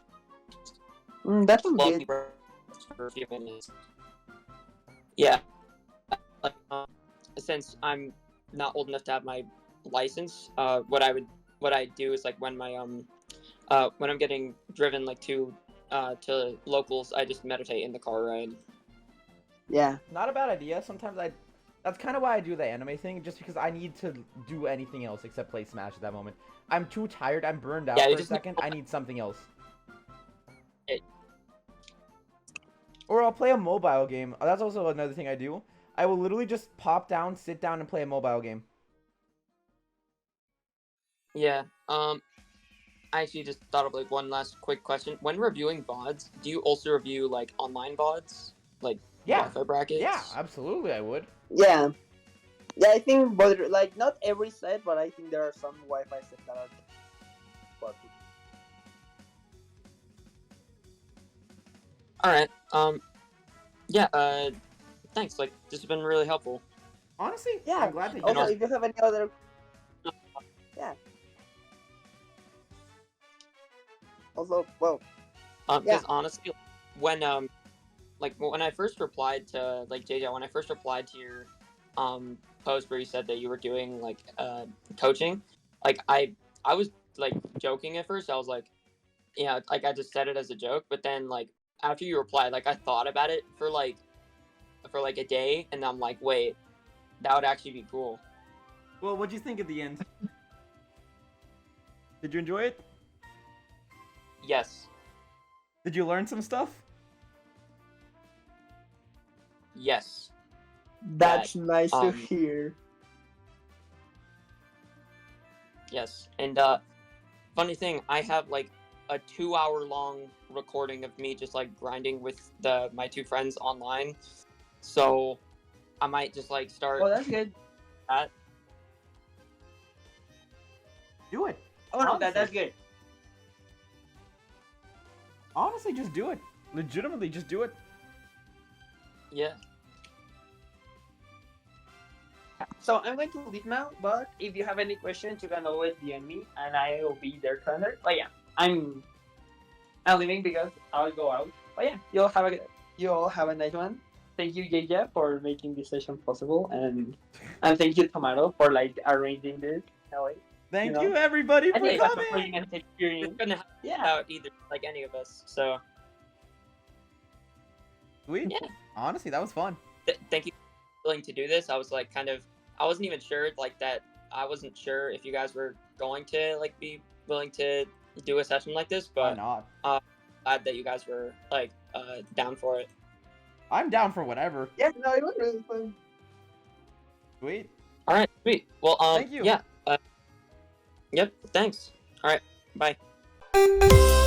Speaker 3: That sounds
Speaker 2: slow
Speaker 3: good.
Speaker 2: deep breaths for a few minutes. Yeah, like since I'm not old enough to have my license, what I do is like when my when I'm getting driven like to locals, I just meditate in the car ride.
Speaker 3: Yeah.
Speaker 1: Not a bad idea. Sometimes that's kind of why I do the anime thing, just because I need to do anything else except play Smash at that moment. I'm too tired. I'm burned out
Speaker 2: Yeah, you
Speaker 1: for a
Speaker 2: just-
Speaker 1: second. I need something else.
Speaker 2: It-
Speaker 1: Or I'll play a mobile game. That's also another thing I do. I will literally just pop down, sit down, and play a mobile game.
Speaker 2: Yeah. I actually just thought of like one last quick question. When reviewing VODs, do you also review like online VODs, like
Speaker 1: Yeah.
Speaker 2: Wi-Fi brackets?
Speaker 1: Yeah, absolutely, I would.
Speaker 3: Yeah. Yeah, I think, but like not every set, but I think there are some Wi-Fi sets that are quality.
Speaker 2: All right. Yeah. Thanks. Like this has been really helpful.
Speaker 1: Honestly,
Speaker 3: Yeah.
Speaker 1: I'm glad that you
Speaker 3: Also,
Speaker 1: guys...
Speaker 3: if you have any other, yeah. Also, well,
Speaker 2: Because
Speaker 3: yeah.
Speaker 2: honestly, when like when I first replied to like JJ, when I first replied to your post where you said that you were doing like coaching, like I was like joking at first. I was like, yeah, like I just said it as a joke, but then like after you replied, like I thought about it for like a day, and I'm like, wait, that would actually be cool.
Speaker 1: Well, what'd you think at the end? Did you enjoy it?
Speaker 2: Yes.
Speaker 1: Did you learn some stuff?
Speaker 2: Yes.
Speaker 3: That's nice to
Speaker 2: um,
Speaker 3: hear.
Speaker 2: Yes. And funny thing, I have like a 2-hour long recording of me just like grinding with my two friends online. So I might just like start
Speaker 3: Oh, that's good.
Speaker 2: that.
Speaker 1: Do it.
Speaker 3: Oh no,
Speaker 1: Honestly.
Speaker 3: that's good.
Speaker 1: Honestly, just do it. Legitimately, just do it.
Speaker 2: Yeah.
Speaker 3: So I'm going to leave now, but if you have any questions, you can always DM me, and I will be there to answer. But yeah, I'm leaving because I'll go out. But yeah, you all have a nice one. Thank you, JeJa, for making this session possible, and thank you, Tomato, for like arranging this.
Speaker 1: Thank you, everybody,
Speaker 3: I
Speaker 1: for
Speaker 3: think it's a
Speaker 1: coming.
Speaker 3: pretty nice
Speaker 2: It's
Speaker 3: experience.
Speaker 2: gonna help
Speaker 3: Yeah.
Speaker 2: out either like any of us. So
Speaker 1: Sweet.
Speaker 2: yeah.
Speaker 1: Honestly, that was fun.
Speaker 2: Thank you for willing to do this. I was like I wasn't even sure like that. I wasn't sure if you guys were going to like be willing to do a session like this,
Speaker 1: Why
Speaker 2: but
Speaker 1: not?
Speaker 2: glad that you guys were like down for it.
Speaker 1: I'm down for whatever.
Speaker 3: Yeah, no, it was really fun.
Speaker 1: Sweet.
Speaker 2: All right, sweet. Well,
Speaker 1: Thank you.
Speaker 2: Yeah. Yep. Thanks. All right. Bye.